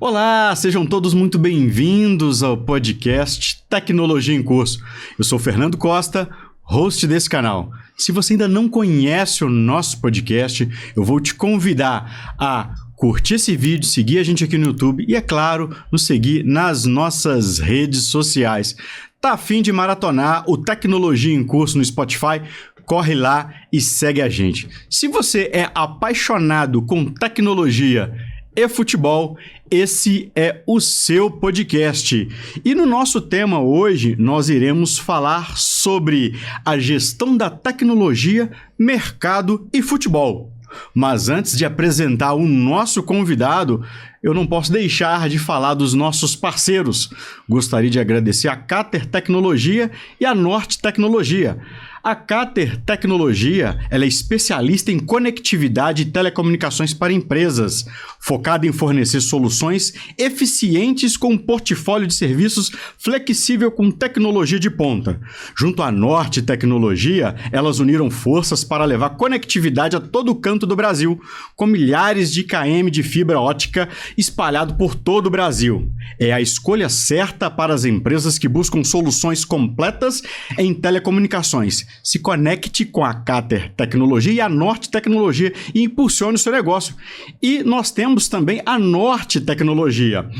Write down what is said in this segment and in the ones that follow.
Olá, sejam todos muito bem-vindos ao podcast Tecnologia em Curso. Eu sou Fernando Costa, host desse canal. Se você ainda não conhece o nosso podcast, eu vou te convidar a curtir esse vídeo, seguir a gente aqui no YouTube e, é claro, nos seguir nas nossas redes sociais. Tá a fim de maratonar o Tecnologia em Curso no Spotify? Corre lá e segue a gente. Se você é apaixonado com tecnologia e futebol, esse é o seu podcast. E no nosso tema hoje, nós iremos falar sobre a gestão da tecnologia, mercado e futebol. Mas antes de apresentar o nosso convidado, eu não posso deixar de falar dos nossos parceiros. Gostaria de agradecer a Cater Tecnologia e a Norte Tecnologia. A Cater Tecnologia, ela é especialista em conectividade e telecomunicações para empresas, focada em fornecer soluções eficientes com um portfólio de serviços flexível com tecnologia de ponta. Junto à Norte Tecnologia, elas uniram forças para levar conectividade a todo canto do Brasil, com milhares de km de fibra ótica espalhado por todo o Brasil. É a escolha certa para as empresas que buscam soluções completas em telecomunicações. Se conecte com a Cater Tecnologia e a Norte Tecnologia e impulsione o seu negócio. E nós temos também a Norte Tecnologia.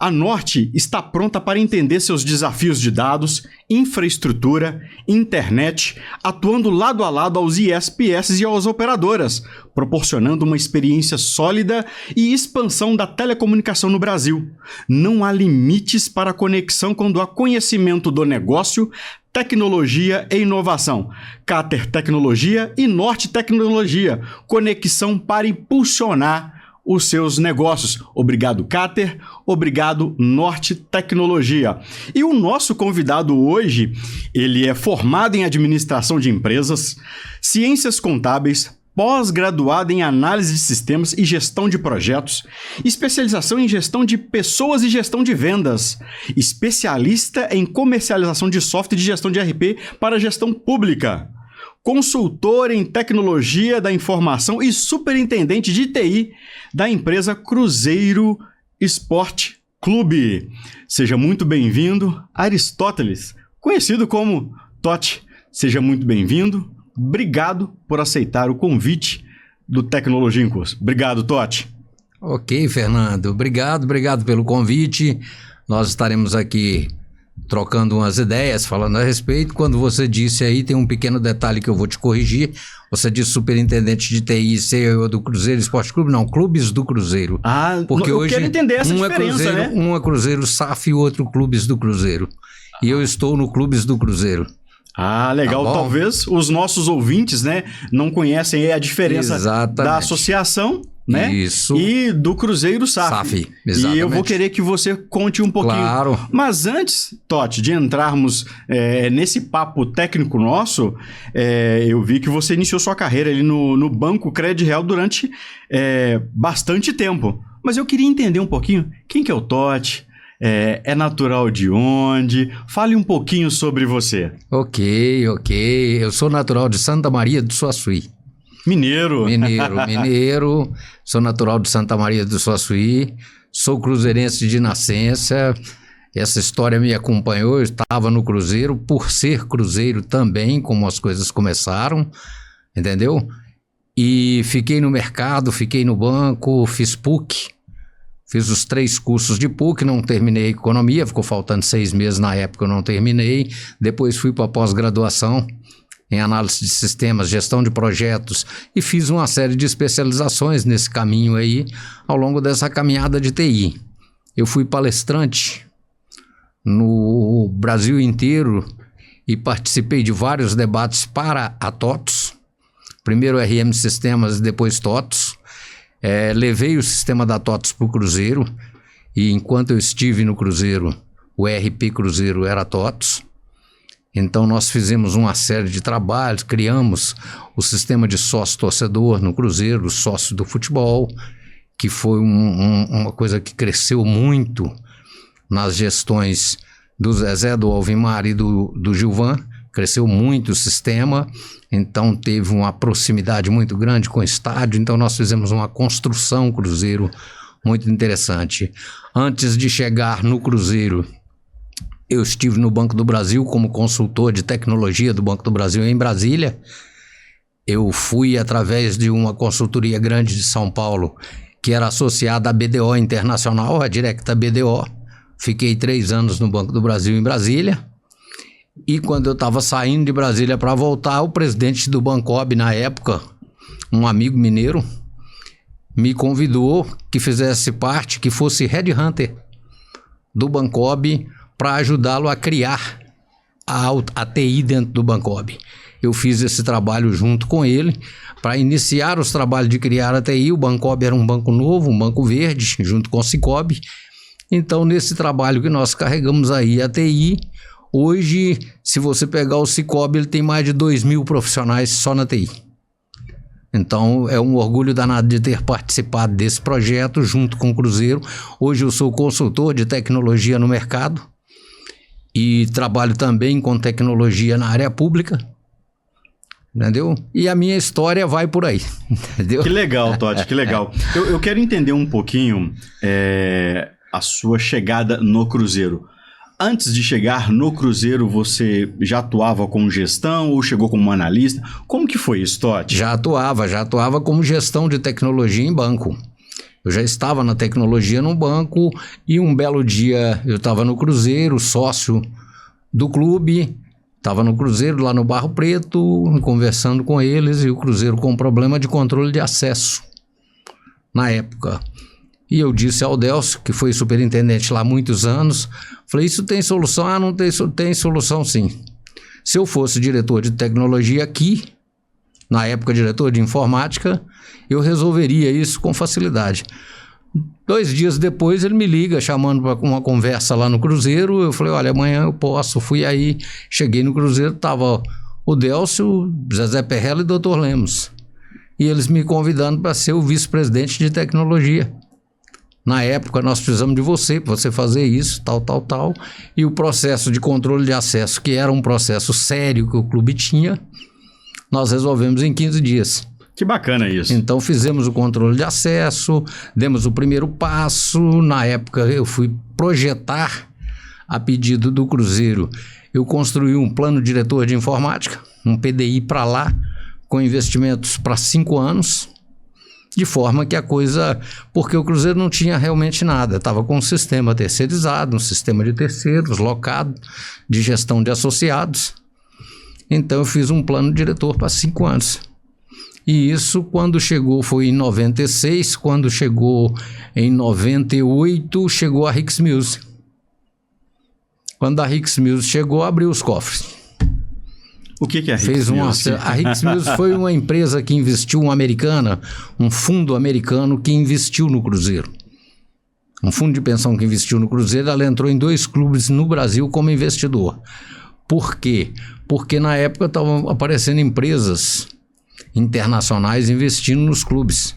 A Norte está pronta para entender seus desafios de dados, infraestrutura, internet, atuando lado a lado aos ISPs e às operadoras, proporcionando uma experiência sólida e expansão da telecomunicação no Brasil. Não há limites para a conexão quando há conhecimento do negócio, tecnologia e inovação. Cater Tecnologia e Norte Tecnologia. Conexão para impulsionar os seus negócios. Obrigado, Cater. Obrigado, Norte Tecnologia. E o nosso convidado hoje, ele é formado em administração de empresas, ciências contábeis, pós-graduado em análise de sistemas e gestão de projetos, especialização em gestão de pessoas e gestão de vendas, especialista em comercialização de software de gestão de ERP para gestão pública, consultor em tecnologia da informação e superintendente de TI da empresa Cruzeiro Esporte Clube. Seja muito bem-vindo, Aristóteles, conhecido como Totti. Seja muito bem-vindo. Obrigado por aceitar o convite do Tecnologia em Curso. Obrigado, Totti. Ok, Fernando. Obrigado pelo convite. Nós estaremos aqui trocando umas ideias, falando a respeito. Quando você disse aí, tem um pequeno detalhe que eu vou te corrigir. Você disse superintendente de TI, CEO do Cruzeiro Esporte Clube. Não, Clubes do Cruzeiro. Porque eu quero entender essa diferença, Cruzeiro, né? Um é Cruzeiro SAF e o outro Clubes do Cruzeiro. E eu estou no Clubes do Cruzeiro. Legal. Tá, talvez os nossos ouvintes, né, não conhecem a diferença da associação, né? Isso. E do Cruzeiro SAF. Exatamente. E eu vou querer que você conte um pouquinho. Claro. Mas antes, Totti, de entrarmos nesse papo técnico nosso, eu vi que você iniciou sua carreira ali no Banco Cred Real durante bastante tempo. Mas eu queria entender um pouquinho quem que é o Totti. É natural de onde? Fale um pouquinho sobre você. Ok. Eu sou natural de Santa Maria do Suaçuí. Mineiro. Sou natural de Santa Maria do Suaçuí. Sou cruzeirense de nascença. Essa história me acompanhou. Eu estava no Cruzeiro por ser Cruzeiro também, como as coisas começaram. Entendeu? E fiquei no mercado, fiquei no banco, fiz PUC. Fiz os 3 cursos de PUC, não terminei economia, ficou faltando 6 meses na época, eu não terminei. Depois fui para pós-graduação em análise de sistemas, gestão de projetos e fiz uma série de especializações nesse caminho aí, ao longo dessa caminhada de TI. Eu fui palestrante no Brasil inteiro e participei de vários debates para a TOTOS, primeiro RM Sistemas e depois TOTOS. Levei o sistema da TOTOS para o Cruzeiro e enquanto eu estive no Cruzeiro, o ERP Cruzeiro era TOTOS. Então nós fizemos uma série de trabalhos, criamos o sistema de sócio-torcedor no Cruzeiro, o sócio do futebol, que foi uma coisa que cresceu muito nas gestões do Zezé, do Alvimar e do Gilvan. Cresceu muito o sistema, então teve uma proximidade muito grande com o estádio, então nós fizemos uma construção Cruzeiro muito interessante. Antes de chegar no Cruzeiro, eu estive no Banco do Brasil como consultor de tecnologia do Banco do Brasil em Brasília. Eu fui através de uma consultoria grande de São Paulo, que era associada à BDO Internacional, a Directa BDO. Fiquei 3 anos no Banco do Brasil em Brasília. E quando eu estava saindo de Brasília para voltar, o presidente do Bancob na época, um amigo mineiro, me convidou que fizesse parte, que fosse headhunter do Bancob para ajudá-lo a criar a TI dentro do Bancob. Eu fiz esse trabalho junto com ele para iniciar os trabalhos de criar a TI. O Bancob era um banco novo, um banco verde, junto com o Cicobi. Então, nesse trabalho que nós carregamos aí a TI, hoje, se você pegar o Cicobi, ele tem mais de 2.000 profissionais só na TI. Então, é um orgulho danado de ter participado desse projeto junto com o Cruzeiro. Hoje eu sou consultor de tecnologia no mercado e trabalho também com tecnologia na área pública. Entendeu? E a minha história vai por aí. Entendeu? Que legal, Totti, que legal. Eu quero entender um pouquinho a sua chegada no Cruzeiro. Antes de chegar no Cruzeiro, você já atuava com gestão ou chegou como analista? Como que foi isso, Totti? Já atuava como gestão de tecnologia em banco. Eu já estava na tecnologia no banco e um belo dia eu estava no Cruzeiro, sócio do clube. Estava no Cruzeiro, lá no Barro Preto, conversando com eles, e o Cruzeiro com problema de controle de acesso, na época. E eu disse ao Delcio, que foi superintendente lá há muitos anos, falei, isso tem solução? Ah, não tem solução sim. Se eu fosse diretor de tecnologia aqui, na época diretor de informática, eu resolveria isso com facilidade. 2 dias depois ele me liga chamando para uma conversa lá no Cruzeiro. Eu falei, olha, amanhã eu posso. Fui aí, cheguei no Cruzeiro, estava o Delcio, Zezé Perrella e Dr. Lemos. E eles me convidando para ser o vice-presidente de tecnologia. Na época nós precisamos de você, para você fazer isso, tal. E o processo de controle de acesso, que era um processo sério que o clube tinha, nós resolvemos em 15 dias. Que bacana isso. Então fizemos o controle de acesso, demos o primeiro passo. Na época eu fui projetar, a pedido do Cruzeiro, eu construí um plano diretor de informática, um PDI para lá, com investimentos para 5 anos, de forma que a coisa... Porque o Cruzeiro não tinha realmente nada, estava com um sistema terceirizado, um sistema de terceiros, locado, de gestão de associados. Então eu fiz um plano diretor para 5 anos. E isso, quando chegou, foi em 96, quando chegou em 98, chegou a Hicks Mills. Quando a Hicks Mills chegou, abriu os cofres. O que é a Hicks Mills? A Hicks Mills foi uma empresa que investiu, uma americana, um fundo americano que investiu no Cruzeiro. Um fundo de pensão que investiu no Cruzeiro, ela entrou em 2 clubes no Brasil como investidor. Por quê? Porque na época estavam aparecendo empresas internacionais investindo nos clubes.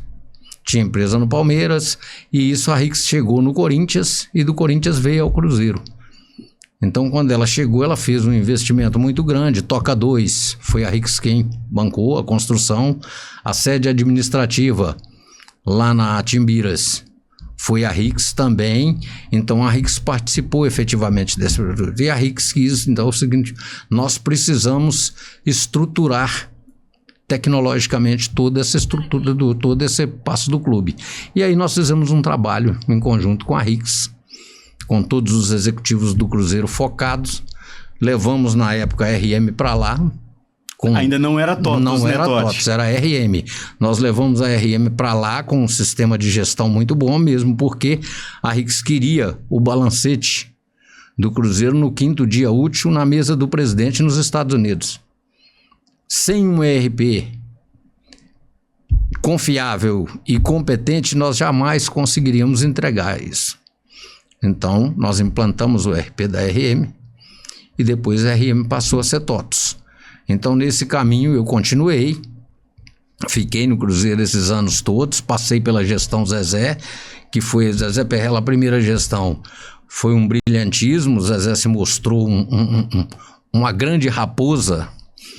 Tinha empresa no Palmeiras e isso a Hicks chegou no Corinthians e do Corinthians veio ao Cruzeiro. Então quando ela chegou, ela fez um investimento muito grande, Toca 2, foi a Hicks quem bancou a construção, a sede administrativa lá na Timbiras foi a Hicks também, então a Hicks participou efetivamente desse projeto. E a Hicks quis, então é o seguinte, nós precisamos estruturar tecnologicamente toda essa estrutura, todo esse passo do clube. E aí nós fizemos um trabalho em conjunto com a Hicks, com todos os executivos do Cruzeiro focados, levamos na época a RM para lá. Ainda não era TOTS, não era TOTS, era RM. Nós levamos a RM para lá com um sistema de gestão muito bom, mesmo porque a Hicks queria o balancete do Cruzeiro no 5º dia útil na mesa do presidente nos Estados Unidos. Sem um ERP confiável e competente, nós jamais conseguiríamos entregar isso. Então, nós implantamos o ERP da RM e depois a RM passou a ser TOTS. Então, nesse caminho, eu continuei, fiquei no Cruzeiro esses anos todos, passei pela gestão Zezé, que foi Zezé Perrella, a primeira gestão. Foi um brilhantismo, Zezé se mostrou uma grande raposa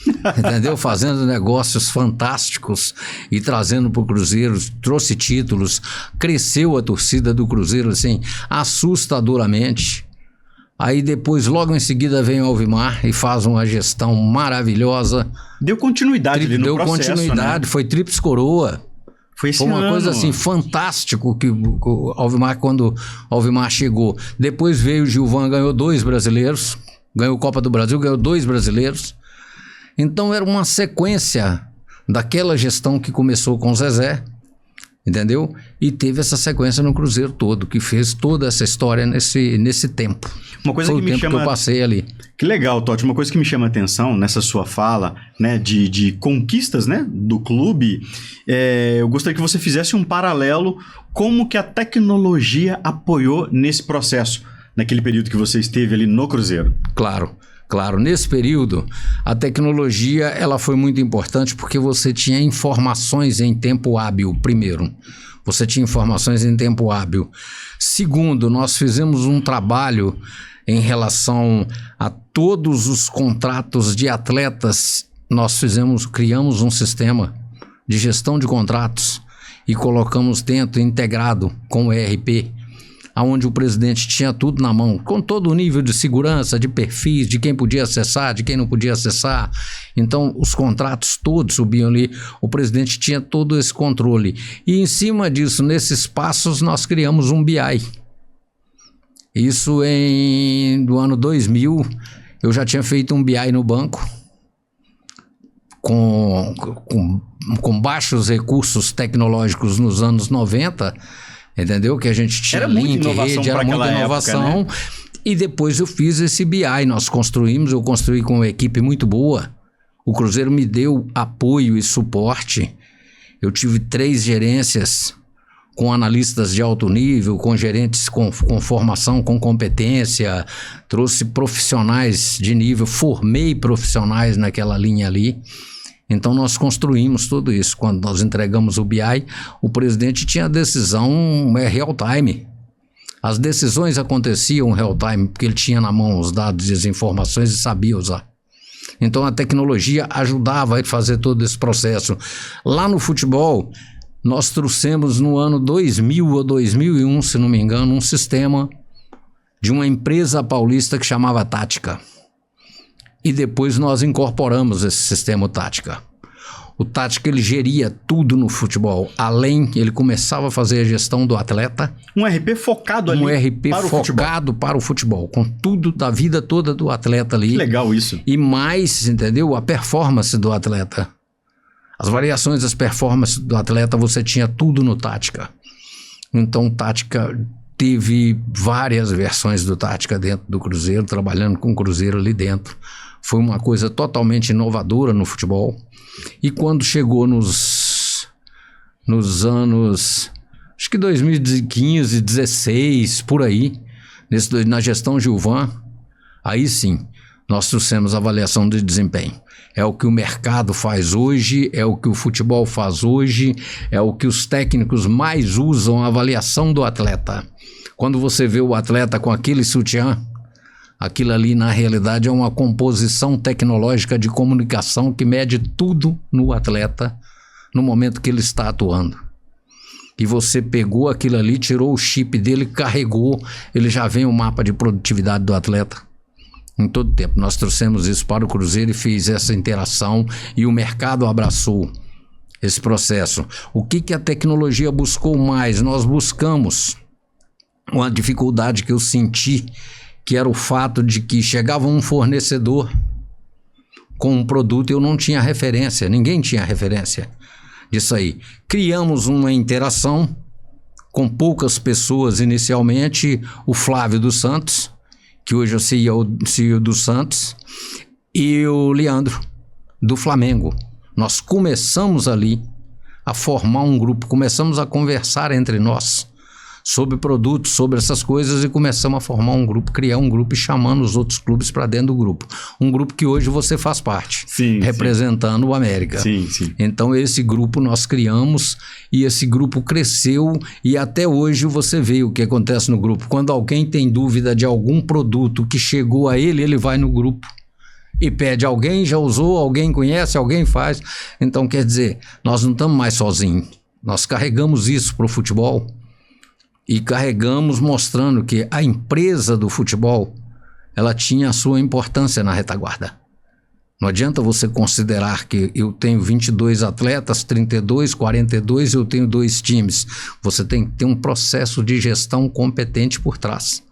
entendeu? Fazendo negócios fantásticos e trazendo para o Cruzeiro, trouxe títulos, cresceu a torcida do Cruzeiro assim, assustadoramente. Aí depois, logo em seguida, vem o Alvimar e faz uma gestão maravilhosa. Deu continuidade ali no processo, deu continuidade, né? Foi tríplice coroa. Foi uma coisa assim, fantástico que o Alvimar, quando o Alvimar chegou. Depois veio o Gilvan, ganhou 2 brasileiros, ganhou Copa do Brasil, ganhou 2 brasileiros. Então era uma sequência daquela gestão que começou com o Zezé, entendeu? E teve essa sequência no Cruzeiro todo, que fez toda essa história nesse tempo. Uma coisa Foi que o tempo que eu passei ali. Que legal, Totti. Uma coisa que me chama a atenção nessa sua fala, né, de conquistas, né, do clube, eu gostaria que você fizesse um paralelo como que a tecnologia apoiou nesse processo, naquele período que você esteve ali no Cruzeiro. Claro, nesse período, a tecnologia ela foi muito importante porque você tinha informações em tempo hábil, primeiro. Você tinha informações em tempo hábil. Segundo, nós fizemos um trabalho em relação a todos os contratos de atletas. Nós criamos um sistema de gestão de contratos e colocamos dentro, integrado com o ERP, onde o presidente tinha tudo na mão, com todo o nível de segurança, de perfis, de quem podia acessar, de quem não podia acessar. Então, os contratos todos subiam ali, o presidente tinha todo esse controle. E em cima disso, nesses passos, nós criamos um BI. Isso do ano 2000, eu já tinha feito um BI no banco, com baixos recursos tecnológicos nos anos 90, entendeu? Que a gente tinha era muita inovação, era muita inovação. Época, né? E depois eu fiz esse BI, eu construí com uma equipe muito boa. O Cruzeiro me deu apoio e suporte. Eu tive 3 gerências com analistas de alto nível, com gerentes com formação, com competência, trouxe profissionais de nível, formei profissionais naquela linha ali. Então nós construímos tudo isso. Quando nós entregamos o BI, o presidente tinha a decisão real time. As decisões aconteciam real time, porque ele tinha na mão os dados e as informações e sabia usar. Então a tecnologia ajudava a fazer todo esse processo. Lá no futebol, nós trouxemos no ano 2000 ou 2001, se não me engano, um sistema de uma empresa paulista que chamava Tática. E depois nós incorporamos esse sistema Tática. O Tática, ele geria tudo no futebol. Além, ele começava a fazer a gestão do atleta. Um RP focado ali para o futebol. Com tudo da vida toda do atleta ali. Que legal isso. E mais, entendeu? A performance do atleta. As variações das performances do atleta, você tinha tudo no Tática. Então, Tática teve várias versões do Tática dentro do Cruzeiro, trabalhando com o Cruzeiro ali dentro. Foi uma coisa totalmente inovadora no futebol. E quando chegou nos anos, acho que 2015, 2016, por aí, na gestão Gilvan, aí sim, nós trouxemos avaliação de desempenho. É o que o mercado faz hoje, é o que o futebol faz hoje, é o que os técnicos mais usam, a avaliação do atleta. Quando você vê o atleta com aquele sutiã, aquilo ali na realidade é uma composição tecnológica de comunicação que mede tudo no atleta no momento que ele está atuando. E você pegou aquilo ali, tirou o chip dele, carregou, ele já vem o mapa de produtividade do atleta. Em todo tempo, nós trouxemos isso para o Cruzeiro e fez essa interação e o mercado abraçou esse processo. O que a tecnologia buscou mais? Nós buscamos uma dificuldade que eu senti, que era o fato de que chegava um fornecedor com um produto e eu não tinha referência, ninguém tinha referência disso aí. Criamos uma interação com poucas pessoas inicialmente, o Flávio dos Santos, que hoje é o CEO do Santos, e o Leandro, do Flamengo. Nós começamos ali a formar um grupo, começamos a conversar entre nós sobre produtos, sobre essas coisas e começamos a formar um grupo, criar um grupo e chamando os outros clubes para dentro do grupo. Um grupo que hoje você faz parte, representando o América. Sim. Então esse grupo nós criamos e esse grupo cresceu e até hoje você vê o que acontece no grupo. Quando alguém tem dúvida de algum produto que chegou a ele, ele vai no grupo e pede alguém, já usou, alguém conhece, alguém faz. Então, quer dizer, nós não estamos mais sozinhos. Nós carregamos isso para o futebol e carregamos mostrando que a empresa do futebol, ela tinha a sua importância na retaguarda. Não adianta você considerar que eu tenho 22 atletas, 32, 42, eu tenho 2 times. Você tem que ter um processo de gestão competente por trás,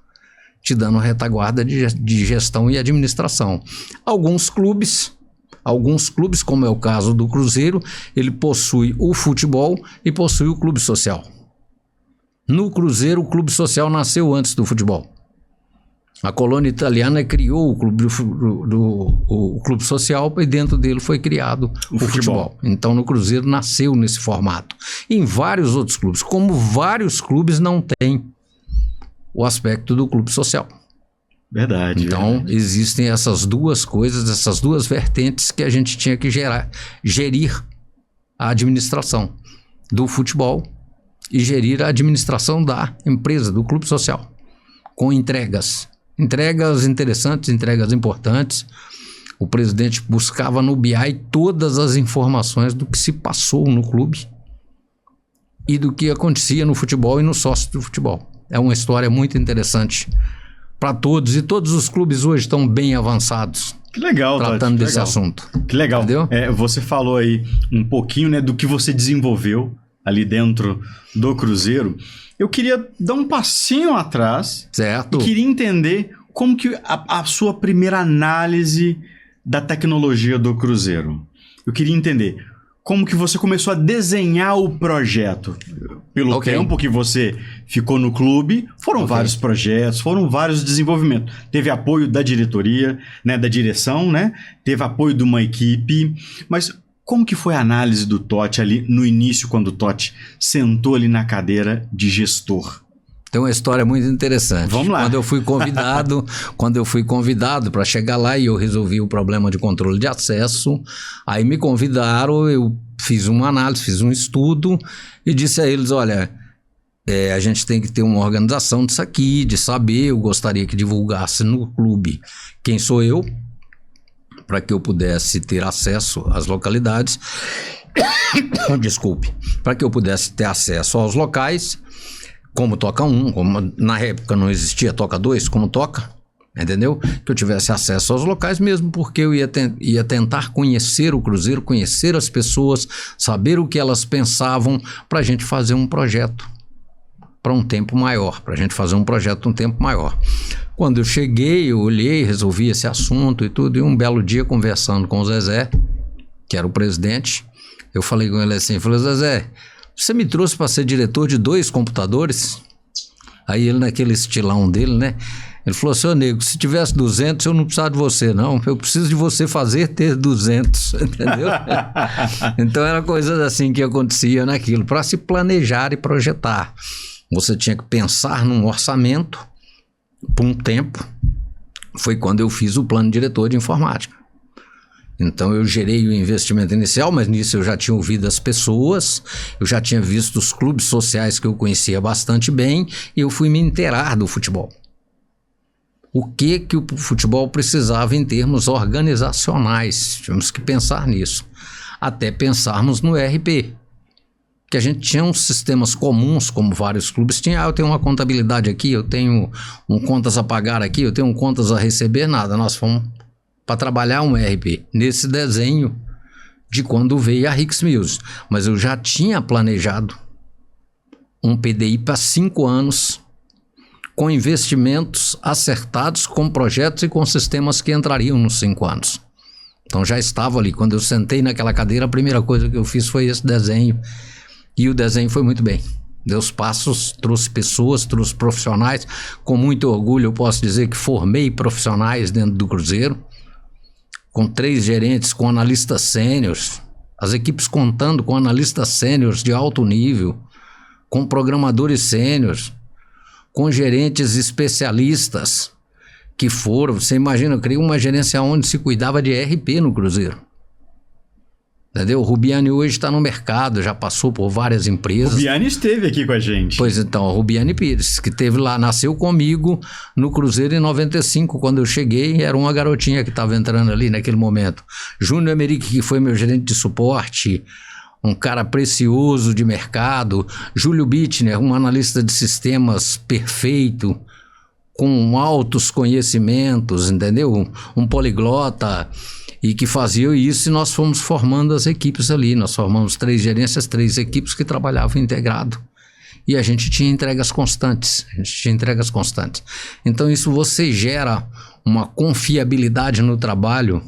te dando retaguarda de gestão e administração. Alguns clubes, como é o caso do Cruzeiro, ele possui o futebol e possui o clube social. No Cruzeiro, o clube social nasceu antes do futebol. A colônia italiana criou o clube social e dentro dele foi criado o futebol. Então, no Cruzeiro nasceu nesse formato. E em vários outros clubes, como vários clubes não têm o aspecto do clube social. Verdade. Então, existem essas duas coisas, essas duas vertentes que a gente tinha que gerir a administração do futebol e gerir a administração da empresa, do clube social, com entregas. Entregas interessantes, entregas importantes. O presidente buscava no BI todas as informações do que se passou no clube e do que acontecia no futebol e no sócio do futebol. É uma história muito interessante para todos, e todos os clubes hoje estão bem avançados. Que legal, tratando desse assunto. Que legal. Entendeu? Você falou aí um pouquinho, né, do que você desenvolveu ali dentro do Cruzeiro. Eu queria dar um passinho atrás. Certo. E queria entender como que a sua primeira análise da tecnologia do Cruzeiro. Eu queria entender como que você começou a desenhar o projeto. Pelo tempo que você ficou no clube, foram vários projetos, foram vários desenvolvimentos. Teve apoio da diretoria, né, da direção, né? Teve apoio de uma equipe. Mas como que foi a análise do Totti ali no início, quando o Totti sentou ali na cadeira de gestor? Tem uma história muito interessante. Vamos lá. Quando eu fui convidado para chegar lá e eu resolvi o problema de controle de acesso, aí me convidaram, eu fiz uma análise, fiz um estudo e disse a eles, olha, a gente tem que ter uma organização disso aqui, de saber, eu gostaria que divulgasse no clube quem sou eu, para que eu pudesse ter acesso às localidades, desculpe, para que eu pudesse ter acesso aos locais, como toca um, como na época não existia toca 2, como toca, entendeu? Que eu tivesse acesso aos locais mesmo, porque eu ia tentar conhecer o Cruzeiro, conhecer as pessoas, saber o que elas pensavam, para a gente fazer um projeto para um tempo maior, Quando eu cheguei, eu olhei, resolvi esse assunto e tudo, e um belo dia conversando com o Zezé, que era o presidente, eu falei com ele assim, falei, Zezé, você me trouxe para ser diretor de 2 computadores? Aí ele, naquele estilão dele, né? Ele falou, seu nego, se tivesse 200, eu não precisava de você, não. Eu preciso de você fazer ter 200, entendeu? Então, era coisas assim que acontecia naquilo, para se planejar e projetar. Você tinha que pensar num orçamento por um tempo. Foi quando eu fiz o plano diretor de informática. Então eu gerei o investimento inicial, mas nisso eu já tinha ouvido as pessoas, eu já tinha visto os clubes sociais que eu conhecia bastante bem, e eu fui me inteirar do futebol. O que o futebol precisava em termos organizacionais, tínhamos que pensar nisso. Até pensarmos no ERP, que a gente tinha uns sistemas comuns, como vários clubes tinham. Eu tenho uma contabilidade aqui, eu tenho contas a pagar aqui, eu tenho contas a receber, nada, nós fomos para trabalhar um ERP, nesse desenho de quando veio a Rix Mills. Mas eu já tinha planejado um PDI para 5 anos, com investimentos acertados, com projetos e com sistemas que entrariam nos 5 anos. Então já estava ali. Quando eu sentei naquela cadeira, a primeira coisa que eu fiz foi esse desenho. E o desenho foi muito bem. Deu os passos, trouxe pessoas, trouxe profissionais. Com muito orgulho eu posso dizer que formei profissionais dentro do Cruzeiro, com 3 gerentes, com analistas sêniores, as equipes contando com analistas sêniores de alto nível, com programadores sêniores, com gerentes especialistas que foram, você imagina, eu criei uma gerência onde se cuidava de ERP no Cruzeiro. Entendeu? O Rubiani hoje está no mercado, já passou por várias empresas. Rubiani esteve aqui com a gente. Pois então, o Rubiani Pires, que esteve lá, nasceu comigo no Cruzeiro em 95, quando eu cheguei, era uma garotinha que estava entrando ali naquele momento. Júnior Emerick, que foi meu gerente de suporte, um cara precioso de mercado. Júlio Bittner, um analista de sistemas perfeito, com altos conhecimentos, entendeu? Um poliglota, e que fazia isso, e nós fomos formando as equipes ali. Nós formamos 3 gerências, 3 equipes que trabalhavam integrado. E a gente tinha entregas constantes. Então isso você gera uma confiabilidade no trabalho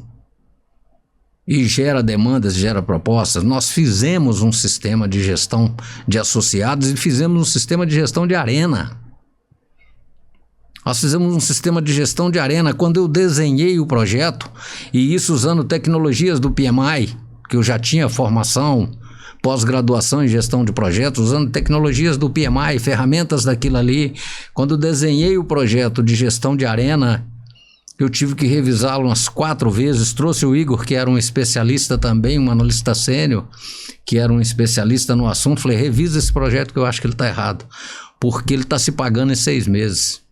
e gera demandas, gera propostas. Nós fizemos um sistema de gestão de associados e fizemos um sistema de gestão de arena. Nós fizemos um sistema de gestão de arena. Quando eu desenhei o projeto, e isso usando tecnologias do PMI, que eu já tinha formação, pós-graduação em gestão de projetos, usando tecnologias do PMI, ferramentas daquilo ali. Quando eu desenhei o projeto de gestão de arena, eu tive que revisá-lo umas 4 vezes. Trouxe o Igor, que era um especialista também, um analista sênior, que era um especialista no assunto. Falei, revisa esse projeto que eu acho que ele está errado, porque ele está se pagando em 6 meses.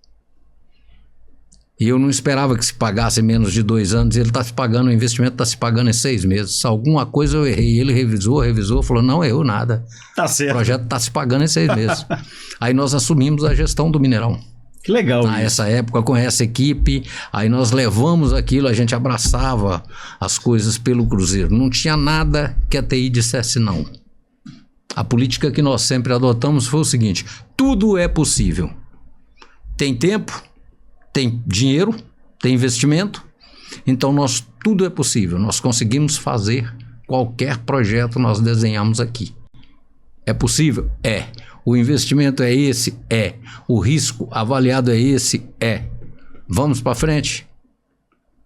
E eu não esperava que se pagasse menos de 2 anos, ele está se pagando, o investimento está se pagando em 6 meses. Alguma coisa eu errei, ele revisou, falou, não errou nada. Tá certo. O projeto está se pagando em 6 meses. Aí nós assumimos a gestão do Mineirão. Que legal. Nessa época, com essa equipe, aí nós levamos aquilo, a gente abraçava as coisas pelo Cruzeiro. Não tinha nada que a TI dissesse não. A política que nós sempre adotamos foi o seguinte, tudo é possível. Tem tempo, tem dinheiro, tem investimento, então tudo é possível. Nós conseguimos fazer qualquer projeto nós desenhamos aqui. É possível? É. O investimento é esse? É. O risco avaliado é esse? É. Vamos para frente?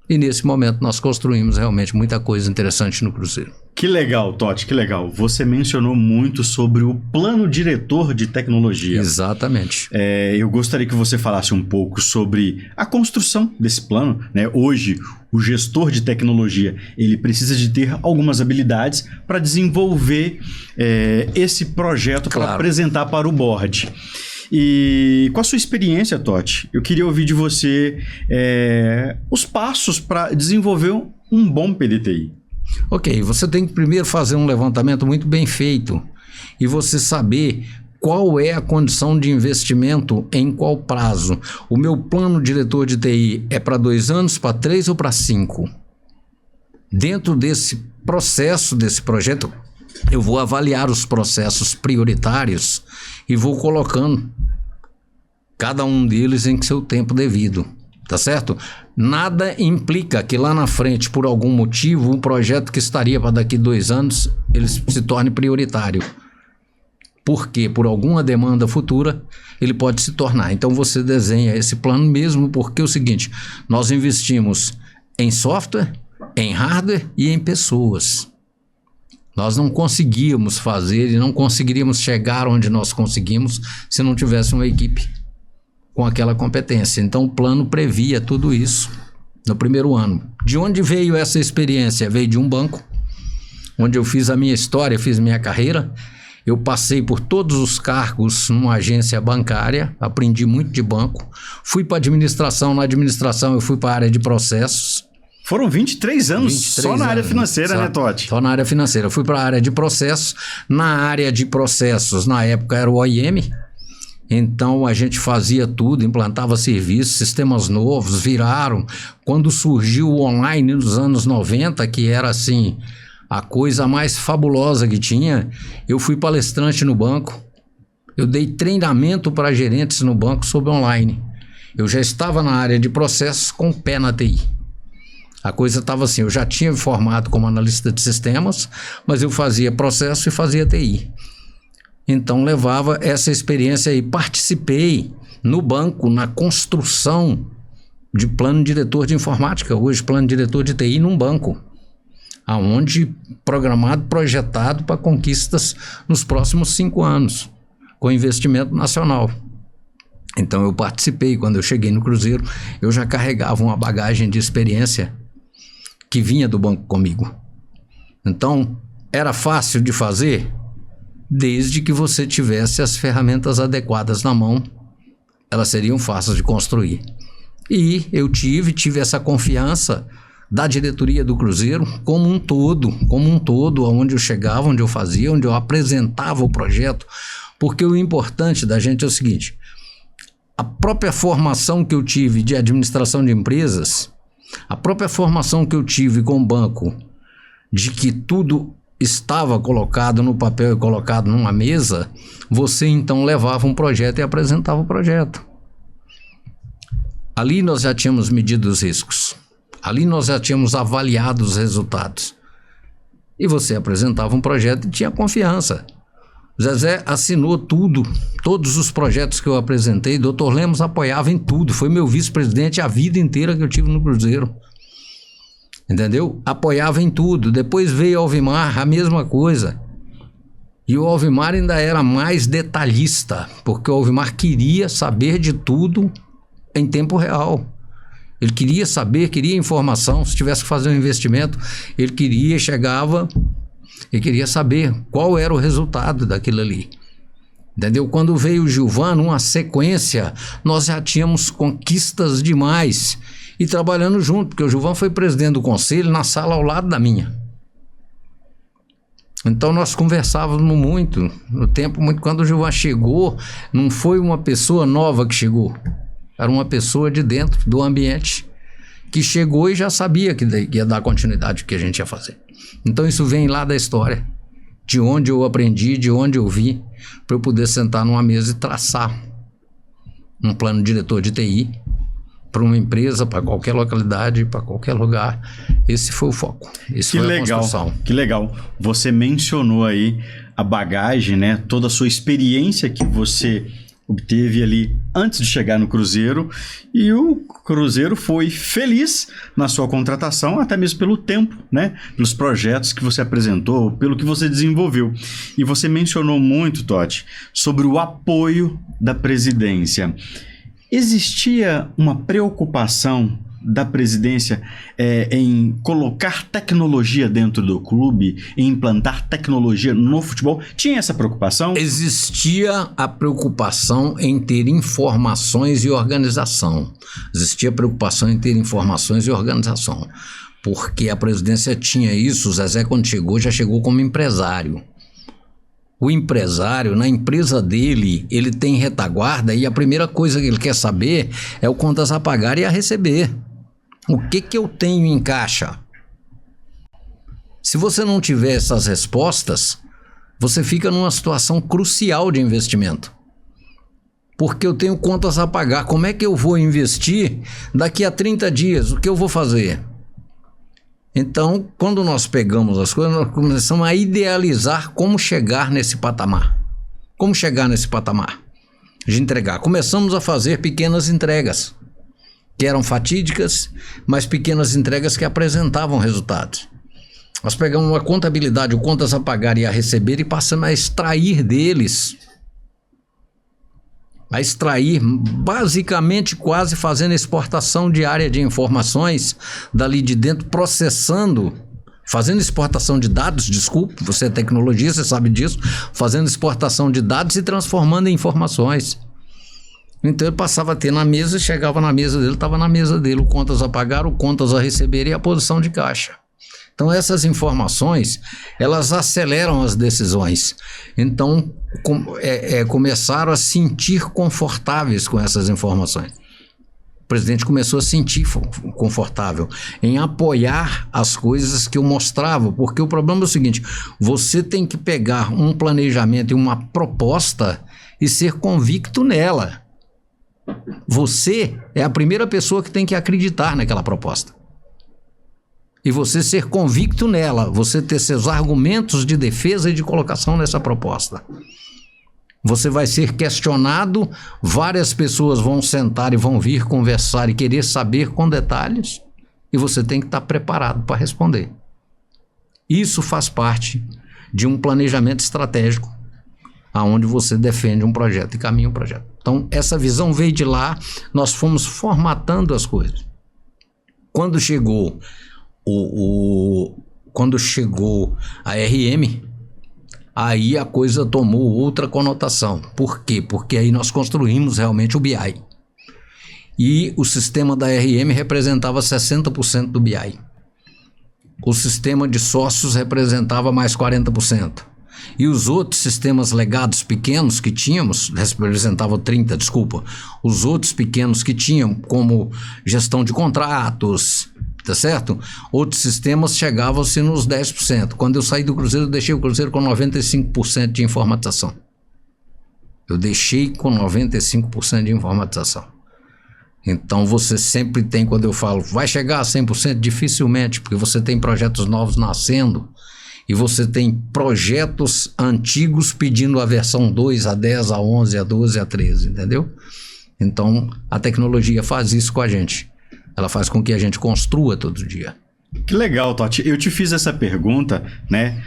E nesse momento nós construímos realmente muita coisa interessante no Cruzeiro. Que legal, Totti, que legal. Você mencionou muito sobre o plano diretor de tecnologia. Exatamente. Eu gostaria que você falasse um pouco sobre a construção desse plano, né? Hoje, o gestor de tecnologia, ele precisa de ter algumas habilidades para desenvolver esse projeto, para apresentar para o board. E com a sua experiência, Totti, eu queria ouvir de você os passos para desenvolver um bom PDTI. Ok, você tem que primeiro fazer um levantamento muito bem feito e você saber qual é a condição de investimento em qual prazo. O meu plano diretor de TI é para 2 anos, para 3 ou para 5? Dentro desse processo, desse projeto, eu vou avaliar os processos prioritários e vou colocando cada um deles em seu tempo devido. Tá certo? Nada implica que lá na frente, por algum motivo, um projeto que estaria para daqui 2 anos, ele se torne prioritário. Porque por alguma demanda futura, ele pode se tornar. Então você desenha esse plano mesmo, porque é o seguinte, nós investimos em software, em hardware e em pessoas. Nós não conseguíamos fazer e não conseguiríamos chegar onde nós conseguimos se não tivesse uma equipe com aquela competência. Então o plano previa tudo isso no primeiro ano. De onde veio essa experiência? Veio de um banco, onde eu fiz a minha história, fiz minha carreira. Eu passei por todos os cargos numa agência bancária, aprendi muito de banco. Fui para administração, na administração eu fui para a área de processos. Foram 23 anos 23 só na área financeira, né, Totti? Só na área financeira. Eu fui para a área de processos. Na área de processos, na época era o OIM. Então a gente fazia tudo, implantava serviços, sistemas novos, viraram. Quando surgiu o online nos anos 90, que era assim, a coisa mais fabulosa que tinha, eu fui palestrante no banco. Eu dei treinamento para gerentes no banco sobre online. Eu já estava na área de processos com o pé na TI. A coisa estava assim, eu já tinha me formado como analista de sistemas, mas eu fazia processo e fazia TI. Então levava essa experiência e participei no banco, na construção de plano diretor de informática, hoje plano diretor de TI num banco, aonde programado, projetado para conquistas nos próximos 5 anos, com investimento nacional. Então eu participei, quando eu cheguei no Cruzeiro, eu já carregava uma bagagem de experiência que vinha do banco comigo. Então, Era fácil de fazer? Desde que você tivesse as ferramentas adequadas na mão, elas seriam fáceis de construir. E eu tive essa confiança da diretoria do Cruzeiro como um todo, onde eu chegava, onde eu fazia, onde eu apresentava o projeto, porque o importante da gente é o seguinte: a própria formação que eu tive de administração de empresas, a própria formação que eu tive com o banco, de que tudo estava colocado no papel e colocado numa mesa, você então levava um projeto e apresentava o projeto. Ali nós já tínhamos medido os riscos. Ali nós já tínhamos avaliado os resultados. E você apresentava um projeto e tinha confiança. Zezé assinou tudo, todos os projetos que eu apresentei. Dr. Lemos apoiava em tudo. Foi meu vice-presidente a vida inteira que eu tive no Cruzeiro. Entendeu? Apoiava em tudo. Depois veio Alvimar, a mesma coisa. E o Alvimar ainda era mais detalhista, porque o Alvimar queria saber de tudo em tempo real. Ele queria saber, queria informação. Se tivesse que fazer um investimento, ele chegava e queria saber qual era o resultado daquilo ali. Entendeu? Quando veio o Gilvan, numa sequência, nós já tínhamos conquistas demais e trabalhando junto, porque o Gilvan foi presidente do conselho na sala ao lado da minha. Então nós conversávamos muito, no tempo, muito. Quando o Gilvan chegou, não foi uma pessoa nova que chegou. Era uma pessoa de dentro do ambiente que chegou e já sabia que ia dar continuidade ao que a gente ia fazer. Então isso vem lá da história, de onde eu aprendi, de onde eu vi, para eu poder sentar numa mesa e traçar um plano diretor de TI para uma empresa, para qualquer localidade, para qualquer lugar. Esse foi o foco, esse foi a construção. Que legal. Você mencionou aí a bagagem, né? Toda a sua experiência que você obteve ali antes de chegar no Cruzeiro, e o Cruzeiro foi feliz na sua contratação, até mesmo pelo tempo, né? Pelos projetos que você apresentou, pelo que você desenvolveu. E você mencionou muito, Totti, sobre o apoio da presidência. Existia uma preocupação da presidência em colocar tecnologia dentro do clube, em implantar tecnologia no futebol? Tinha essa preocupação? Existia a preocupação em ter informações e organização. Existia a preocupação em ter informações e organização. Porque a presidência tinha isso. O Zezé, quando chegou, já chegou como empresário. O empresário, na empresa dele, ele tem retaguarda e a primeira coisa que ele quer saber é o quantas a pagar e a receber. O que eu tenho em caixa? Se você não tiver essas respostas, você fica numa situação crucial de investimento. Porque eu tenho contas a pagar. Como é que eu vou investir daqui a 30 dias? O que eu vou fazer? Então, quando nós pegamos as coisas, nós começamos a idealizar como chegar nesse patamar. Como chegar nesse patamar de entregar. Começamos a fazer pequenas entregas, que eram fatídicas, mas pequenas entregas que apresentavam resultados. Nós pegamos uma contabilidade, o contas a pagar e a receber, e passamos a extrair deles. A extrair, basicamente quase fazendo exportação diária de informações dali de dentro, processando, fazendo exportação de dados, desculpe, você é tecnologia, você sabe disso, fazendo exportação de dados e transformando em informações. Então ele passava a ter na mesa, chegava na mesa dele, estava na mesa dele, o contas a pagar, o contas a receber e a posição de caixa. Então essas informações, elas aceleram as decisões. Então começaram a sentir confortáveis com essas informações. O presidente começou a sentir confortável em apoiar as coisas que eu mostrava, porque o problema é o seguinte: você tem que pegar um planejamento e uma proposta e ser convicto nela. Você é a primeira pessoa que tem que acreditar naquela proposta. E você ser convicto nela, você ter seus argumentos de defesa e de colocação nessa proposta. Você vai ser questionado, várias pessoas vão sentar e vão vir conversar e querer saber com detalhes, e você tem que estar preparado para responder. Isso faz parte de um planejamento estratégico, aonde você defende um projeto e caminha um projeto. Então, essa visão veio de lá, nós fomos formatando as coisas. Quando chegou quando chegou a RM, aí a coisa tomou outra conotação. Por quê? Porque aí nós construímos realmente o BI. E o sistema da RM representava 60% do BI. O sistema de sócios representava mais 40%. E os outros sistemas legados pequenos que tínhamos, representavam 30%, desculpa. Os outros pequenos que tinham, como gestão de contratos, tá certo? Outros sistemas chegavam-se nos 10%. Quando eu saí do Cruzeiro, eu deixei o Cruzeiro com 95% de informatização. Eu deixei com 95% de informatização. Então você sempre tem, quando eu falo, vai chegar a 100%? Dificilmente, porque você tem projetos novos nascendo e você tem projetos antigos pedindo a versão 2, a 10, a 11, a 12, a 13, entendeu? Então a tecnologia faz isso com a gente. Ela faz com que a gente construa todo dia. Que legal, Totti. Eu te fiz essa pergunta, né,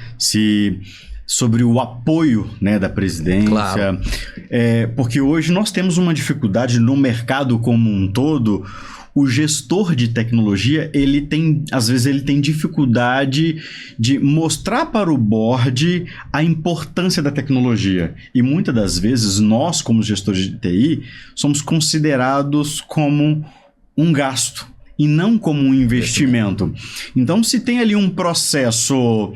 sobre o apoio, né, da presidência, claro. Porque hoje nós temos uma dificuldade no mercado como um todo. O gestor de tecnologia, às vezes ele tem dificuldade de mostrar para o board a importância da tecnologia. E muitas das vezes nós, como gestores de TI, somos considerados como um gasto e não como um investimento. Então, se tem ali um processo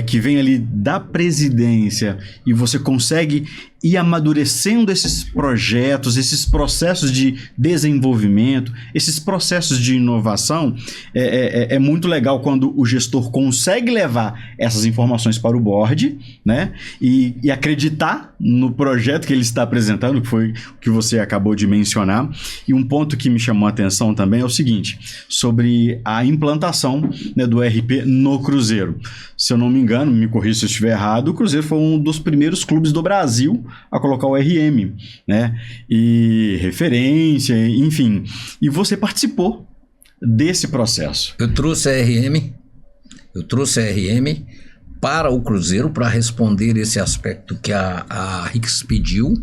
que vem ali da presidência e você consegue ir amadurecendo esses projetos, esses processos de desenvolvimento, esses processos de inovação, é muito legal quando o gestor consegue levar essas informações para o board, né? E acreditar no projeto que ele está apresentando, que foi o que você acabou de mencionar. E um ponto que me chamou a atenção também é o seguinte, sobre a implantação, né, do ERP no Cruzeiro. Se eu não me engano, me corrija se eu estiver errado, o Cruzeiro foi um dos primeiros clubes do Brasil a colocar o RM, né? E referência, enfim. E você participou desse processo. Eu trouxe a RM para o Cruzeiro para responder esse aspecto que a RICS pediu,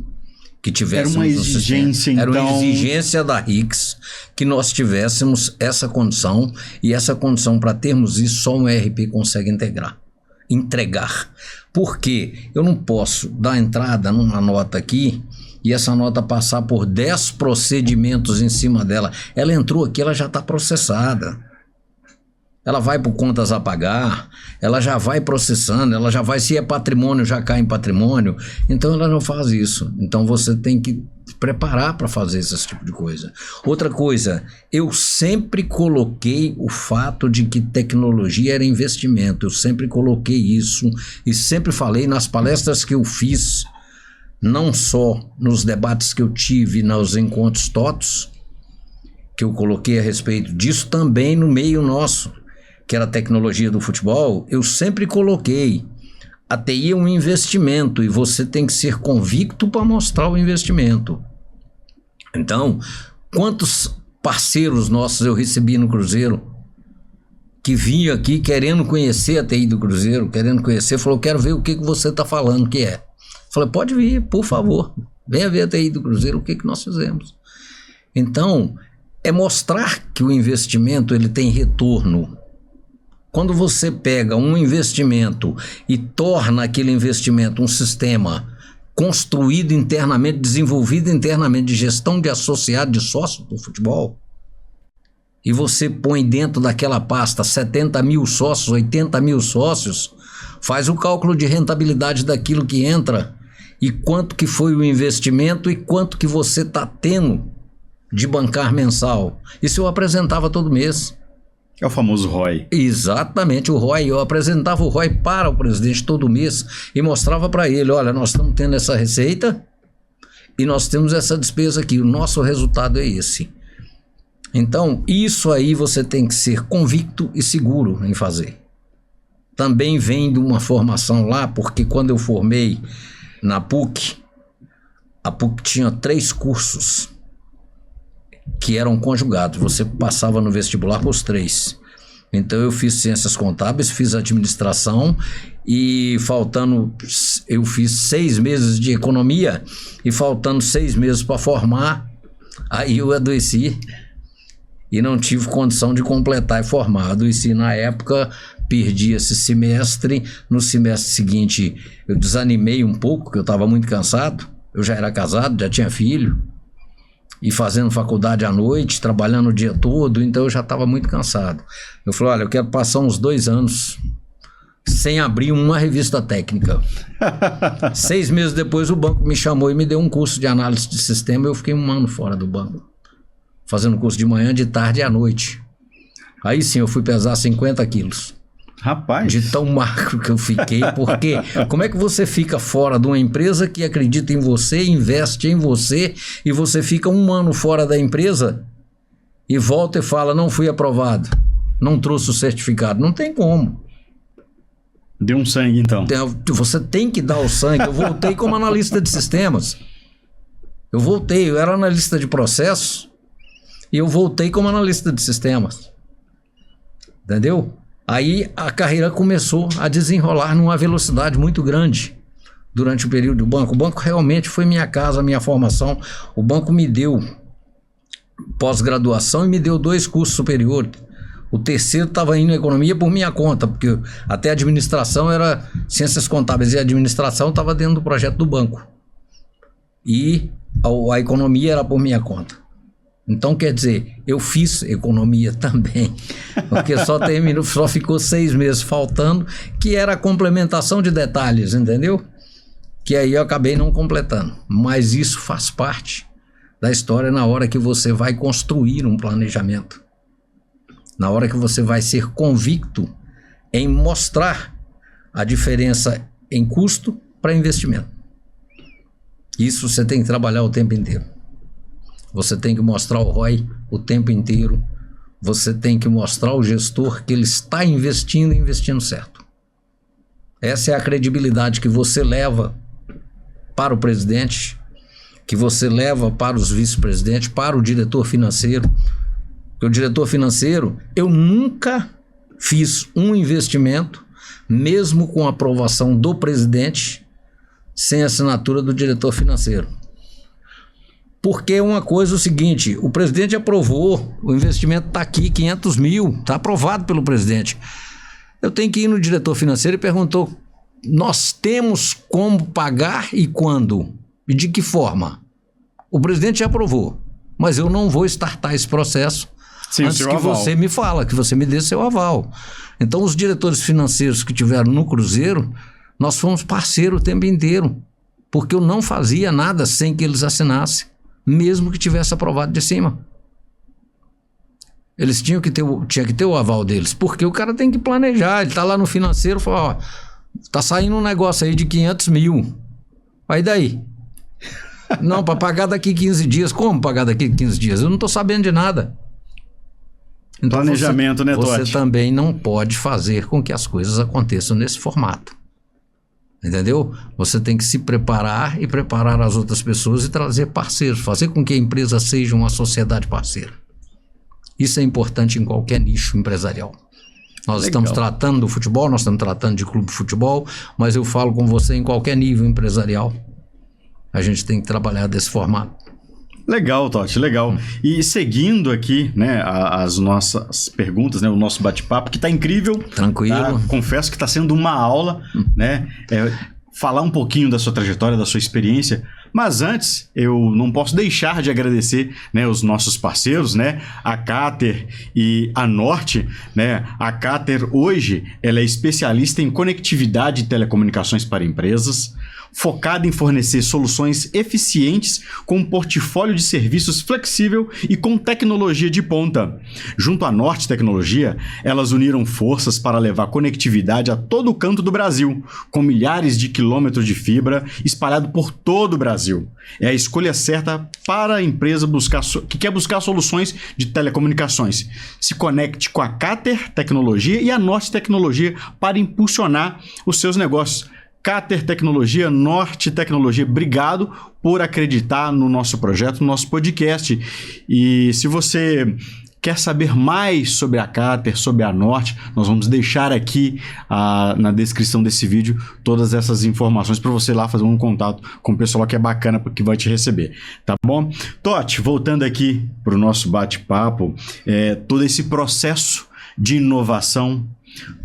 que tivéssemos... Era uma exigência, então... Era uma exigência da RICS que nós tivéssemos essa condição, e essa condição, para termos isso, só um ERP consegue entregar. Por quê? Eu não posso dar entrada numa nota aqui e essa nota passar por 10 procedimentos em cima dela. Ela entrou aqui, ela já está processada. Ela vai por contas a pagar, ela já vai processando, ela já vai, se é patrimônio, já cai em patrimônio. Então ela não faz isso. Então você tem que preparar para fazer esse tipo de coisa. Outra coisa, eu sempre coloquei o fato de que tecnologia era investimento. Eu sempre coloquei isso e sempre falei nas palestras que eu fiz, não só nos debates que eu tive nos encontros TOTS, que eu coloquei a respeito disso, também no meio nosso, que era a tecnologia do futebol. Eu sempre coloquei, a TI é um investimento e você tem que ser convicto para mostrar o investimento. Então, quantos parceiros nossos eu recebi no Cruzeiro que vinha aqui querendo conhecer a TI do Cruzeiro, querendo conhecer, falou, quero ver o que você está falando que é. Falei, pode vir, por favor, venha ver a TI do Cruzeiro, o que nós fizemos. Então, é mostrar que o investimento ele tem retorno. Quando você pega um investimento e torna aquele investimento um sistema construído internamente, desenvolvido internamente, de gestão de associado, de sócio do futebol, e você põe dentro daquela pasta 70 mil sócios, 80 mil sócios, faz o cálculo de rentabilidade daquilo que entra e quanto que foi o investimento e quanto que você está tendo de bancar mensal. Isso eu apresentava todo mês. É o famoso ROI. Exatamente, o ROI. Eu apresentava o ROI para o presidente todo mês e mostrava para ele, olha, nós estamos tendo essa receita e nós temos essa despesa aqui, o nosso resultado é esse. Então, isso aí você tem que ser convicto e seguro em fazer. Também vem de uma formação lá, porque quando eu formei na PUC, a PUC tinha 3 cursos que eram conjugados, você passava no vestibular para os 3. Então eu fiz ciências contábeis, fiz administração e eu fiz 6 meses de economia e faltando 6 meses para formar, aí eu adoeci e não tive condição de completar e formar. Adoeci na época perdi esse semestre. No semestre seguinte eu desanimei um pouco, porque eu estava muito cansado. Eu já era casado, já tinha filho, e fazendo faculdade à noite, trabalhando o dia todo, então eu já estava muito cansado. Eu falei, olha, eu quero passar uns 2 anos sem abrir uma revista técnica. 6 meses depois o banco me chamou e me deu um curso de análise de sistema. Eu fiquei 1 ano fora do banco, fazendo curso de manhã, de tarde e à noite. Aí sim eu fui pesar 50 quilos. Rapaz! De tão magro que eu fiquei. Porque como é que você fica fora de uma empresa que acredita em você, investe em você, e você fica 1 ano fora da empresa e volta e fala, não fui aprovado, não trouxe o certificado? Não tem como. Deu um sangue, então. Você tem que dar o sangue. Eu voltei como analista de sistemas. Eu era analista de processos e eu voltei como analista de sistemas. Entendeu? Aí a carreira começou a desenrolar numa velocidade muito grande durante o período do banco. O banco realmente foi minha casa, minha formação. O banco me deu pós-graduação e me deu 2 cursos superiores. O terceiro estava indo em economia por minha conta, porque até a administração era ciências contábeis e a administração estava dentro do projeto do banco. E a economia era por minha conta. Então, quer dizer, eu fiz economia também, porque só ficou 6 meses faltando, que era a complementação de detalhes, entendeu? Que aí eu acabei não completando. Mas isso faz parte da história na hora que você vai construir um planejamento. Na hora que você vai ser convicto em mostrar a diferença em custo para investimento. Isso você tem que trabalhar o tempo inteiro. Você tem que mostrar o ROI o tempo inteiro. Você tem que mostrar ao gestor que ele está investindo e investindo certo. Essa é a credibilidade que você leva para o presidente, que você leva para os vice-presidentes, para o diretor financeiro. Porque o diretor financeiro, eu nunca fiz um investimento, mesmo com a aprovação do presidente, sem assinatura do diretor financeiro. Porque uma coisa é o seguinte, o presidente aprovou, o investimento está aqui, 500 mil, está aprovado pelo presidente. Eu tenho que ir no diretor financeiro e perguntou, nós temos como pagar e quando? E de que forma? O presidente já aprovou, mas eu não vou startar esse processo antes que você me fala, que você me dê seu aval. Então os diretores financeiros que tiveram no Cruzeiro, nós fomos parceiros o tempo inteiro, porque eu não fazia nada sem que eles assinassem, mesmo que tivesse aprovado de cima. Eles tinha que ter o aval deles, porque o cara tem que planejar, ele está lá no financeiro e fala, ó, tá saindo um negócio aí de 500 mil, aí daí? Não, para pagar daqui 15 dias, como pagar daqui 15 dias? Eu não estou sabendo de nada. Então planejamento, né, Totti? Você também não pode fazer com que as coisas aconteçam nesse formato. Entendeu? Você tem que se preparar e preparar as outras pessoas e trazer parceiros, fazer com que a empresa seja uma sociedade parceira. Isso é importante em qualquer nicho empresarial. Nós estamos tratando do futebol, nós estamos tratando de clube de futebol, mas eu falo com você em qualquer nível empresarial. A gente tem que trabalhar desse formato. Legal, Totti, legal. E seguindo aqui, né, as nossas perguntas, né, o nosso bate-papo, que tá incrível. Tranquilo. Tá? Confesso que tá sendo uma aula, né, falar um pouquinho da sua trajetória, da sua experiência. Mas antes, eu não posso deixar de agradecer, né, os nossos parceiros, né, a Cater e a Norte, né. A Cater hoje ela é especialista em conectividade e telecomunicações para empresas, focada em fornecer soluções eficientes com um portfólio de serviços flexível e com tecnologia de ponta. Junto à Norte Tecnologia, elas uniram forças para levar conectividade a todo o canto do Brasil, com milhares de quilômetros de fibra espalhado por todo o Brasil. É a escolha certa para a empresa que quer buscar soluções de telecomunicações. Se conecte com a Cater Tecnologia e a Norte Tecnologia para impulsionar os seus negócios. Cater Tecnologia, Norte Tecnologia, obrigado por acreditar no nosso projeto, no nosso podcast. E se você quer saber mais sobre a Cater, sobre a Norte, nós vamos deixar aqui na descrição desse vídeo todas essas informações para você lá fazer um contato com o pessoal que é bacana, que vai te receber, tá bom? Totti, voltando aqui para o nosso bate-papo, todo esse processo de inovação,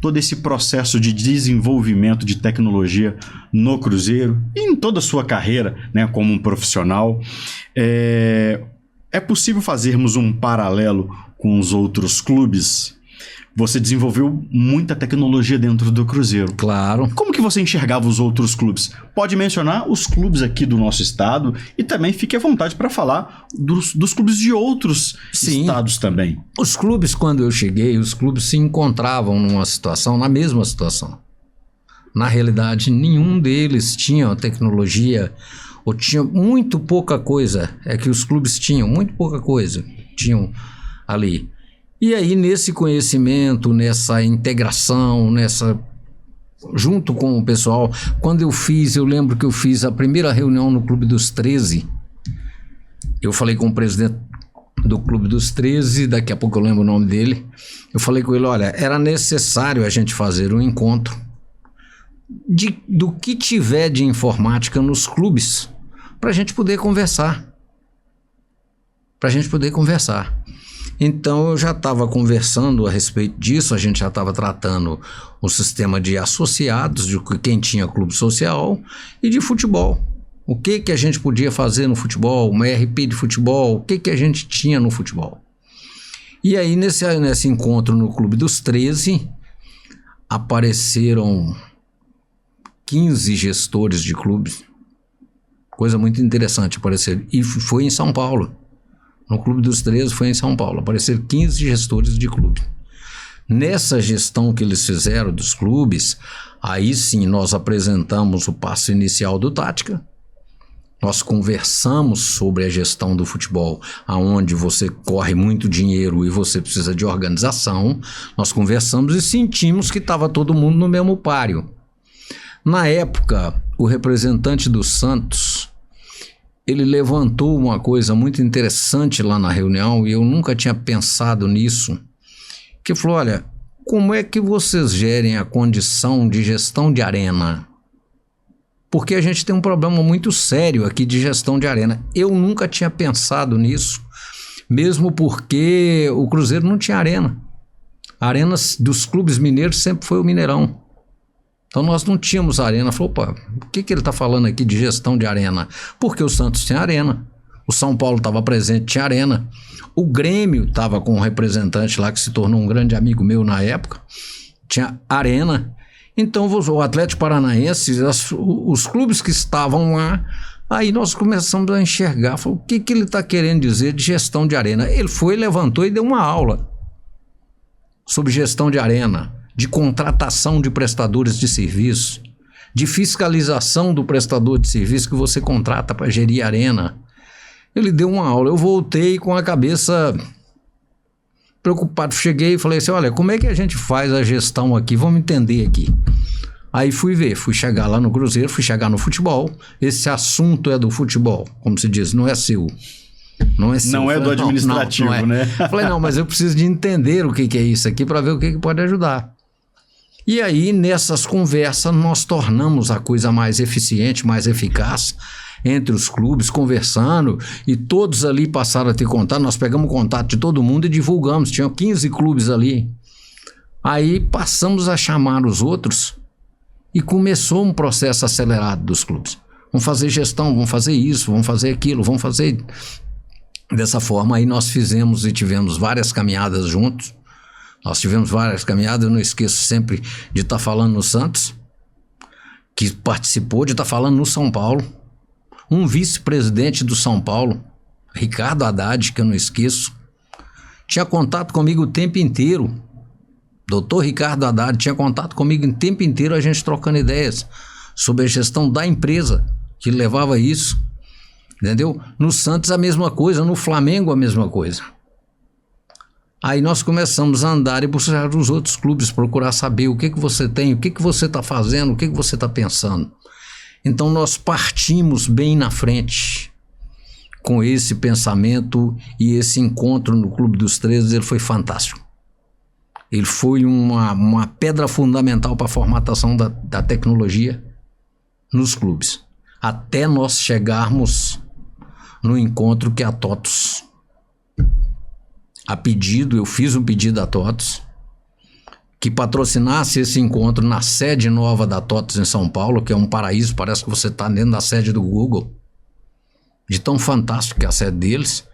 todo esse processo de desenvolvimento de tecnologia no Cruzeiro e em toda a sua carreira, né, como um profissional. É possível fazermos um paralelo com os outros clubes? Você desenvolveu muita tecnologia dentro do Cruzeiro. Claro. Como que você enxergava os outros clubes? Pode mencionar os clubes aqui do nosso estado e também fique à vontade para falar dos clubes de outros estados também. Os clubes, quando eu cheguei, os clubes se encontravam na mesma situação. Na realidade, nenhum deles tinha tecnologia ou tinha muito pouca coisa. É que os clubes tinham muito pouca coisa. Tinham ali. E aí, nesse conhecimento, nessa integração, junto com o pessoal, eu lembro que eu fiz a primeira reunião no Clube dos 13, eu falei com o presidente do Clube dos 13, daqui a pouco eu lembro o nome dele, eu falei com ele, olha, era necessário a gente fazer um encontro do que tiver de informática nos clubes, para a gente poder conversar. Então eu já estava conversando a respeito disso, a gente já estava tratando o sistema de associados, de quem tinha clube social e de futebol. O que a gente podia fazer no futebol, uma RP de futebol, o que a gente tinha no futebol. E aí nesse encontro no Clube dos 13, apareceram 15 gestores de clubes, coisa muito interessante aparecer, e foi em São Paulo. No Clube dos 13 foi em São Paulo, apareceram 15 gestores de clube. Nessa gestão que eles fizeram dos clubes, aí sim nós apresentamos o passo inicial do Tática, nós conversamos sobre a gestão do futebol, aonde você corre muito dinheiro e você precisa de organização, nós conversamos e sentimos que estava todo mundo no mesmo páreo. Na época, o representante do Santos, ele levantou uma coisa muito interessante lá na reunião e eu nunca tinha pensado nisso, que falou, olha, como é que vocês gerem a condição de gestão de arena? Porque a gente tem um problema muito sério aqui de gestão de arena. Eu nunca tinha pensado nisso, mesmo porque o Cruzeiro não tinha arena. A arena dos clubes mineiros sempre foi o Mineirão. Então nós não tínhamos arena. Falou, opa, o que ele está falando aqui de gestão de arena? Porque o Santos tinha arena, o São Paulo estava presente, tinha arena, o Grêmio estava com um representante lá que se tornou um grande amigo meu na época, tinha arena. Então o Atlético Paranaense, os clubes que estavam lá, aí nós começamos a enxergar, falou, o que ele está querendo dizer de gestão de arena? Ele foi, levantou e deu uma aula sobre gestão de arena, de contratação de prestadores de serviço, de fiscalização do prestador de serviço que você contrata para gerir a arena. Ele deu uma aula, eu voltei com a cabeça preocupado, cheguei e falei assim, olha, como é que a gente faz a gestão aqui? Vamos entender aqui. Aí fui chegar lá no Cruzeiro, fui chegar no futebol, esse assunto é do futebol, como se diz, não é seu. Não é seu. Não é do administrativo, não é. né? Falei, não, mas eu preciso de entender o que é isso aqui para ver o que pode ajudar. E aí, nessas conversas, nós tornamos a coisa mais eficiente, mais eficaz, entre os clubes, conversando, e todos ali passaram a ter contato, nós pegamos o contato de todo mundo e divulgamos, tinha 15 clubes ali. Aí passamos a chamar os outros e começou um processo acelerado dos clubes. Vamos fazer gestão, vamos fazer isso, vamos fazer aquilo, vamos fazer... Dessa forma, aí nós fizemos e tivemos várias caminhadas juntos. Nós tivemos várias caminhadas, eu não esqueço sempre de estar falando no Santos, que participou, de estar falando no São Paulo. Um vice-presidente do São Paulo, Ricardo Haddad, que eu não esqueço, tinha contato comigo o tempo inteiro. Doutor Ricardo Haddad tinha contato comigo o tempo inteiro, a gente trocando ideias sobre a gestão da empresa que levava isso. Entendeu? No Santos a mesma coisa, no Flamengo a mesma coisa. Aí nós começamos a andar e buscar os outros clubes, procurar saber o que você tem, o que você está fazendo, o que você está pensando. Então nós partimos bem na frente com esse pensamento, e esse encontro no Clube dos 13, ele foi fantástico. Ele foi uma pedra fundamental para a formatação da tecnologia nos clubes, até nós chegarmos no encontro que a TOTUS, eu fiz um pedido à TOTUS, que patrocinasse esse encontro na sede nova da TOTUS em São Paulo, que é um paraíso, parece que você está dentro da sede do Google, de tão fantástico que é a sede deles.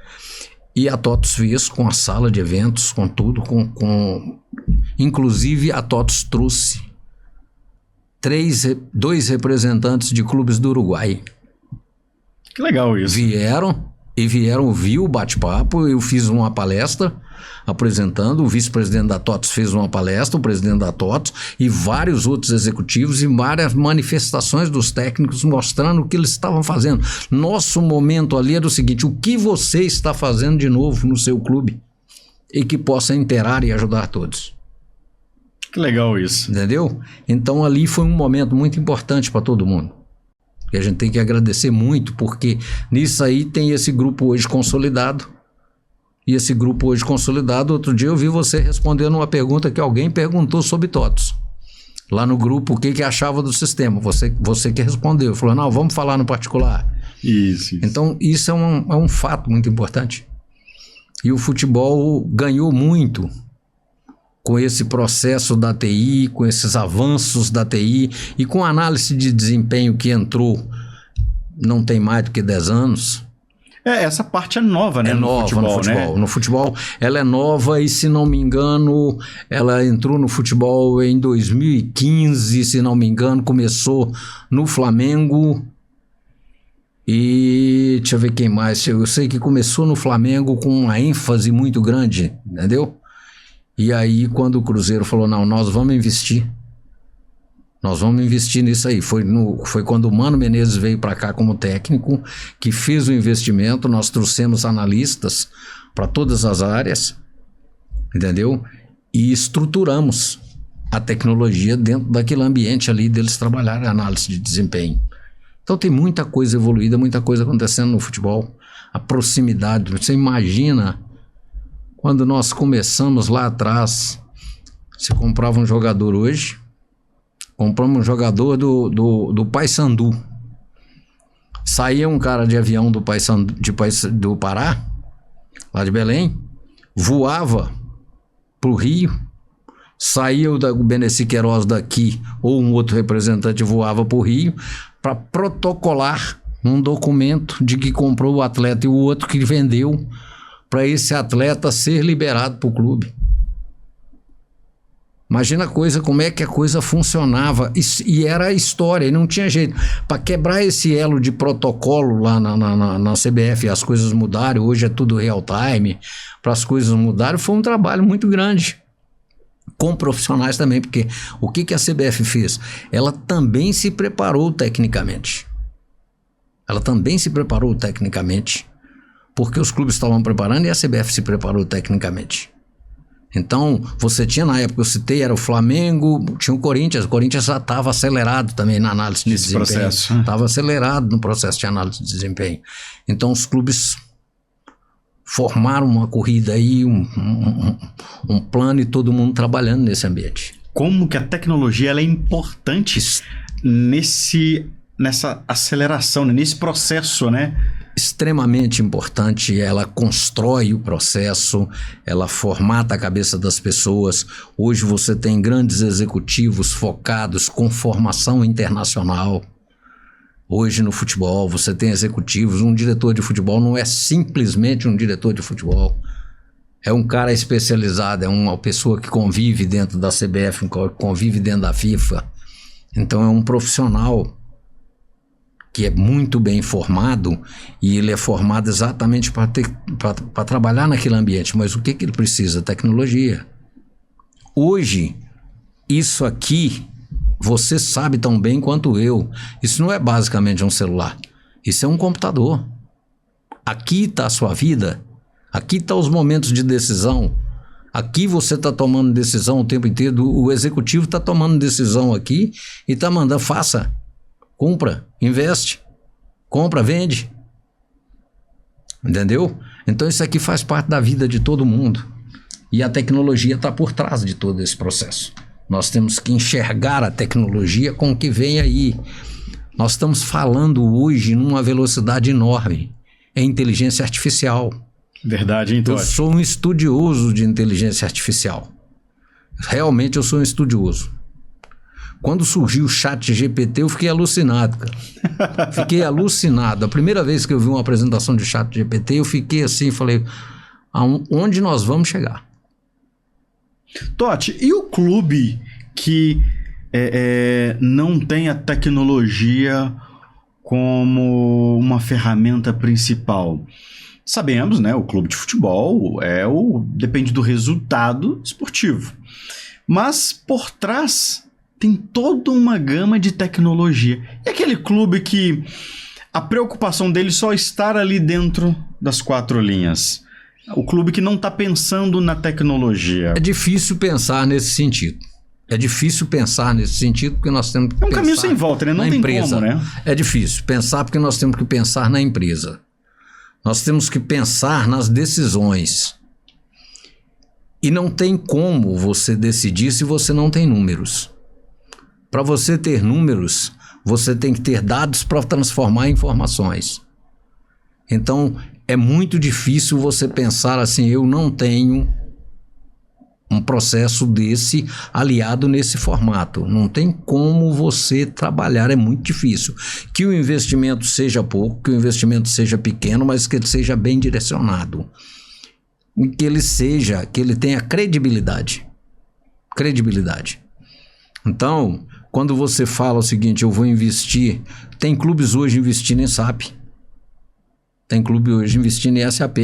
E a TOTUS fez com a sala de eventos, com tudo, inclusive a TOTUS trouxe 2 representantes de clubes do Uruguai. Que legal isso. Vieram ouvir o bate-papo. Eu fiz uma palestra apresentando, o vice-presidente da TOTUS fez uma palestra, o presidente da TOTUS e vários outros executivos e várias manifestações dos técnicos mostrando o que eles estavam fazendo. Nosso momento ali era o seguinte: o que você está fazendo de novo no seu clube e que possa interar e ajudar todos. Que legal isso. Entendeu? Então ali foi um momento muito importante para todo mundo. Que a gente tem que agradecer muito, porque nisso aí tem esse grupo hoje consolidado. E esse grupo hoje consolidado, outro dia eu vi você respondendo uma pergunta que alguém perguntou sobre TOTUS. Lá no grupo, o que achava do sistema. Você que respondeu. Falou, não, vamos falar no particular. Isso. Então isso é um fato muito importante. E o futebol ganhou muito com esse processo da TI, com esses avanços da TI e com a análise de desempenho que entrou, não tem mais do que 10 anos. Essa parte é nova, né? É nova no futebol. Né? No futebol ela é nova e, se não me engano, ela entrou no futebol em 2015, se não me engano, começou no Flamengo. E deixa eu ver quem mais. Eu sei que começou no Flamengo com uma ênfase muito grande, entendeu? E aí, quando o Cruzeiro falou, não, nós vamos investir. Nós vamos investir nisso aí. Foi quando o Mano Menezes veio para cá como técnico, que fez o investimento. Nós trouxemos analistas para todas as áreas, entendeu? E estruturamos a tecnologia dentro daquele ambiente ali deles trabalharem a análise de desempenho. Então tem muita coisa evoluída, muita coisa acontecendo no futebol. A proximidade, você imagina... Quando nós começamos lá atrás, você comprava um jogador hoje, compramos um jogador do Paysandu. Saía um cara de avião do Pará, lá de Belém, voava para o Rio, saía o Beneci Queiroz daqui, ou um outro representante voava para o Rio, para protocolar um documento de que comprou o atleta e o outro que vendeu, para esse atleta ser liberado para o clube. Imagina como é que a coisa funcionava. E era a história, e não tinha jeito. Para quebrar esse elo de protocolo lá na CBF, as coisas mudaram, hoje é tudo real time, para as coisas mudarem, foi um trabalho muito grande. Com profissionais também, porque o que a CBF fez? Ela também se preparou tecnicamente. Porque os clubes estavam preparando e a CBF se preparou tecnicamente. Então, você tinha, na época que eu citei, era o Flamengo, tinha o Corinthians já estava acelerado também na análise de desempenho. Estava acelerado no processo de análise de desempenho. Então, os clubes formaram uma corrida aí, um plano e todo mundo trabalhando nesse ambiente. Como que a tecnologia ela é importante nessa aceleração, nesse processo, né? Extremamente importante, ela constrói o processo, ela formata a cabeça das pessoas. Hoje você tem grandes executivos focados com formação internacional. Hoje no futebol você tem executivos, um diretor de futebol não é simplesmente um diretor de futebol. É um cara especializado, é uma pessoa que convive dentro da CBF, convive dentro da FIFA. Então é um profissional que é muito bem formado, e ele é formado exatamente para trabalhar naquele ambiente. Mas o que ele precisa? Tecnologia. Hoje, isso aqui, você sabe tão bem quanto eu, isso não é basicamente um celular, isso é um computador. Aqui está a sua vida, aqui estão os momentos de decisão, aqui você está tomando decisão o tempo inteiro, o executivo está tomando decisão aqui e está mandando, faça. Compra, investe, compra, vende. Entendeu? Então isso aqui faz parte da vida de todo mundo. E a tecnologia está por trás de todo esse processo. Nós temos que enxergar a tecnologia com o que vem aí. Nós estamos falando hoje numa velocidade enorme. É inteligência artificial. Verdade, hein, Totti? Eu sou um estudioso de inteligência artificial. Realmente eu sou um estudioso. Quando surgiu o ChatGPT, eu fiquei alucinado, cara. Fiquei alucinado. A primeira vez que eu vi uma apresentação de ChatGPT, eu fiquei assim, falei, aonde nós vamos chegar? Totti, e o clube que não tem a tecnologia como uma ferramenta principal? Sabemos, né? O clube de futebol depende do resultado esportivo. Mas por trás tem toda uma gama de tecnologia. E aquele clube que a preocupação dele só estar ali dentro das quatro linhas? O clube que não está pensando na tecnologia. É difícil pensar nesse sentido. Porque nós temos que pensar. É um caminho sem volta, né? Não tem como, né? É difícil pensar porque nós temos que pensar na empresa. Nós temos que pensar nas decisões. E não tem como você decidir se você não tem números. Para você ter números, você tem que ter dados para transformar em informações. Então, é muito difícil você pensar assim, eu não tenho um processo desse aliado nesse formato. Não tem como você trabalhar, é muito difícil. Que o investimento seja pouco, que o investimento seja pequeno, mas que ele seja bem direcionado. Que ele tenha credibilidade. Então, quando você fala o seguinte, eu vou investir, tem clubes hoje investindo em SAP, tem clube hoje investindo em SAP,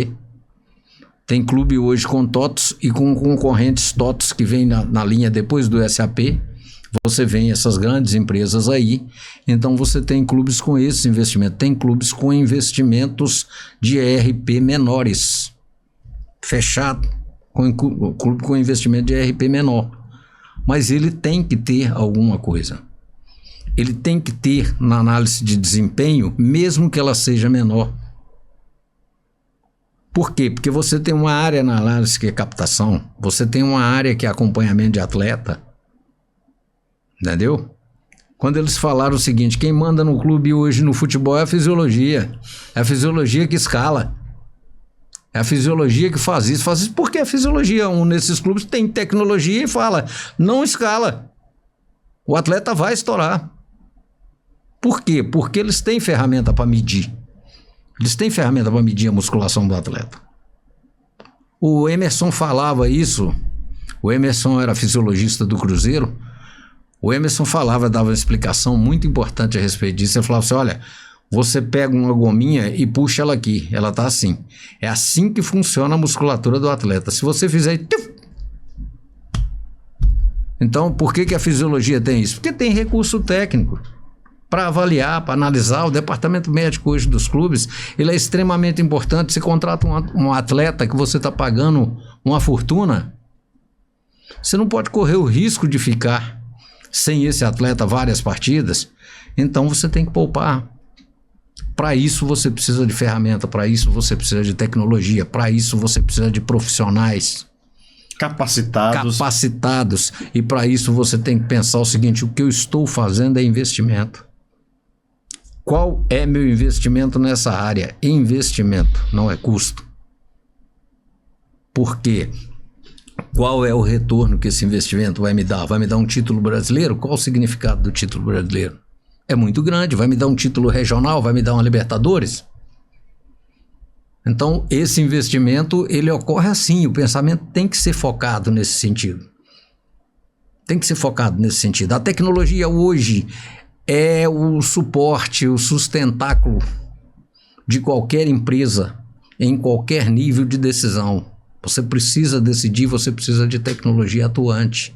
tem clube hoje com TOTOS e com concorrentes TOTOS que vem na linha depois do SAP, você vê essas grandes empresas aí, então você tem clubes com esses investimentos, tem clubes com investimentos de ERP menores, fechado, clube com investimento de ERP menor. Mas ele tem que ter alguma coisa. Ele tem que ter na análise de desempenho, mesmo que ela seja menor. Por quê? Porque você tem uma área na análise que é captação, você tem uma área que é acompanhamento de atleta. Entendeu? Quando eles falaram o seguinte, quem manda no clube hoje no futebol é a fisiologia. É a fisiologia que escala. É a fisiologia que faz isso. Porque a fisiologia, nesses clubes, tem tecnologia e fala, não escala. O atleta vai estourar. Por quê? Porque eles têm ferramenta para medir. Eles têm ferramenta para medir a musculação do atleta. O Emerson falava isso. O Emerson era fisiologista do Cruzeiro. O Emerson dava uma explicação muito importante a respeito disso. Ele falava assim, olha, você pega uma gominha e puxa ela aqui. Ela está assim. É assim que funciona a musculatura do atleta. Se você fizer... Então, por que a fisiologia tem isso? Porque tem recurso técnico para avaliar, para analisar. O departamento médico hoje dos clubes, ele é extremamente importante. Você contrata um atleta que você está pagando uma fortuna, você não pode correr o risco de ficar sem esse atleta várias partidas. Então, você tem que poupar. Para isso você precisa de ferramenta, para isso você precisa de tecnologia, para isso você precisa de profissionais capacitados. E para isso você tem que pensar o seguinte, o que eu estou fazendo é investimento. Qual é meu investimento nessa área? Investimento, não é custo. Por quê? Qual é o retorno que esse investimento vai me dar? Vai me dar um título brasileiro? Qual o significado do título brasileiro? É muito grande, vai me dar um título regional, vai me dar uma Libertadores. Então, esse investimento, ele ocorre assim, o pensamento tem que ser focado nesse sentido. A tecnologia hoje é o suporte, o sustentáculo de qualquer empresa, em qualquer nível de decisão. Você precisa decidir, você precisa de tecnologia atuante.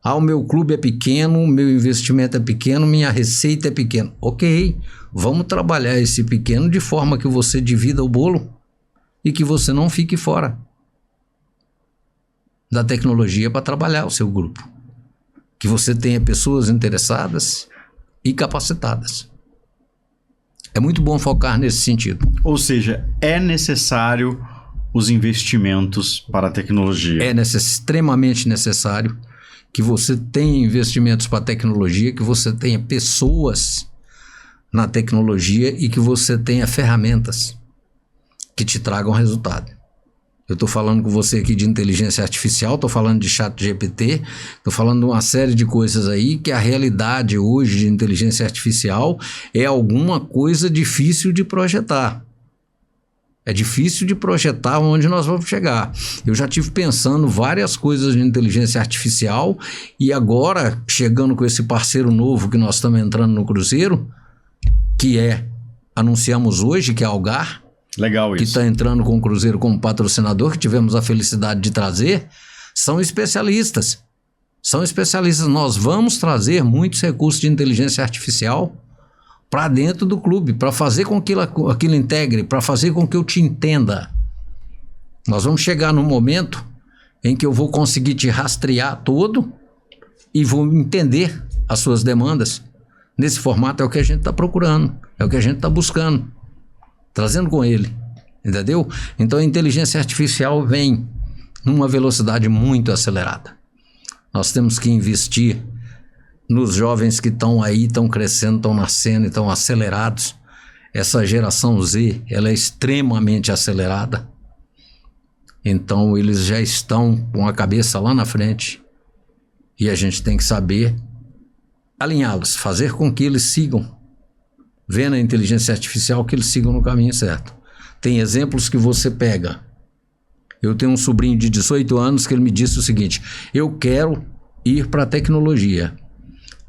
O meu clube é pequeno, meu investimento é pequeno, minha receita é pequena. Ok, vamos trabalhar esse pequeno de forma que você divida o bolo e que você não fique fora da tecnologia para trabalhar o seu grupo. Que você tenha pessoas interessadas e capacitadas. É muito bom focar nesse sentido. Ou seja, é necessário os investimentos para a tecnologia. É extremamente necessário que você tenha investimentos para a tecnologia, que você tenha pessoas na tecnologia e que você tenha ferramentas que te tragam resultado. Eu estou falando com você aqui de inteligência artificial, estou falando de ChatGPT, estou falando de uma série de coisas aí que a realidade hoje de inteligência artificial é alguma coisa difícil de projetar. É difícil de projetar onde nós vamos chegar. Eu já tive pensando várias coisas de inteligência artificial e agora, chegando com esse parceiro novo que nós estamos entrando no Cruzeiro, anunciamos hoje, que é a Algar, legal isso, que está entrando com o Cruzeiro como patrocinador, que tivemos a felicidade de trazer, são especialistas. São especialistas. Nós vamos trazer muitos recursos de inteligência artificial para dentro do clube, para fazer com que aquilo integre, para fazer com que eu te entenda. Nós vamos chegar num momento em que eu vou conseguir te rastrear todo e vou entender as suas demandas. Nesse formato é o que a gente está procurando, é o que a gente está buscando, trazendo com ele, entendeu? Então a inteligência artificial vem numa velocidade muito acelerada. Nós temos que investir nos jovens que estão aí, estão crescendo, estão nascendo, estão acelerados. Essa geração Z, ela é extremamente acelerada. Então eles já estão com a cabeça lá na frente e a gente tem que saber alinhá-los, fazer com que eles sigam, vendo a inteligência artificial, que eles sigam no caminho certo. Tem exemplos que você pega. Eu tenho um sobrinho de 18 anos que ele me disse o seguinte: eu quero ir para a tecnologia.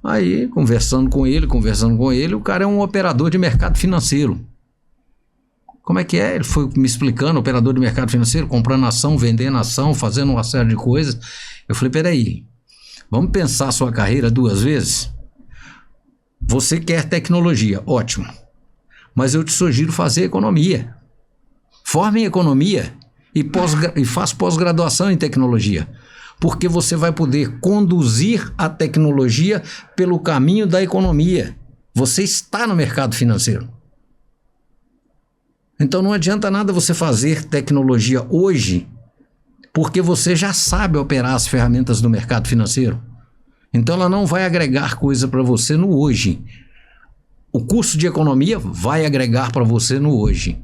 Aí, conversando com ele, o cara é um operador de mercado financeiro. Como é que é? Ele foi me explicando, operador de mercado financeiro, comprando ação, vendendo ação, fazendo uma série de coisas. Eu falei, peraí, vamos pensar a sua carreira duas vezes? Você quer tecnologia, ótimo. Mas eu te sugiro fazer economia. Forme em economia e faz pós-graduação em tecnologia. Porque você vai poder conduzir a tecnologia pelo caminho da economia. Você está no mercado financeiro. Então não adianta nada você fazer tecnologia hoje, porque você já sabe operar as ferramentas do mercado financeiro. Então ela não vai agregar coisa para você no hoje. O curso de economia vai agregar para você no hoje.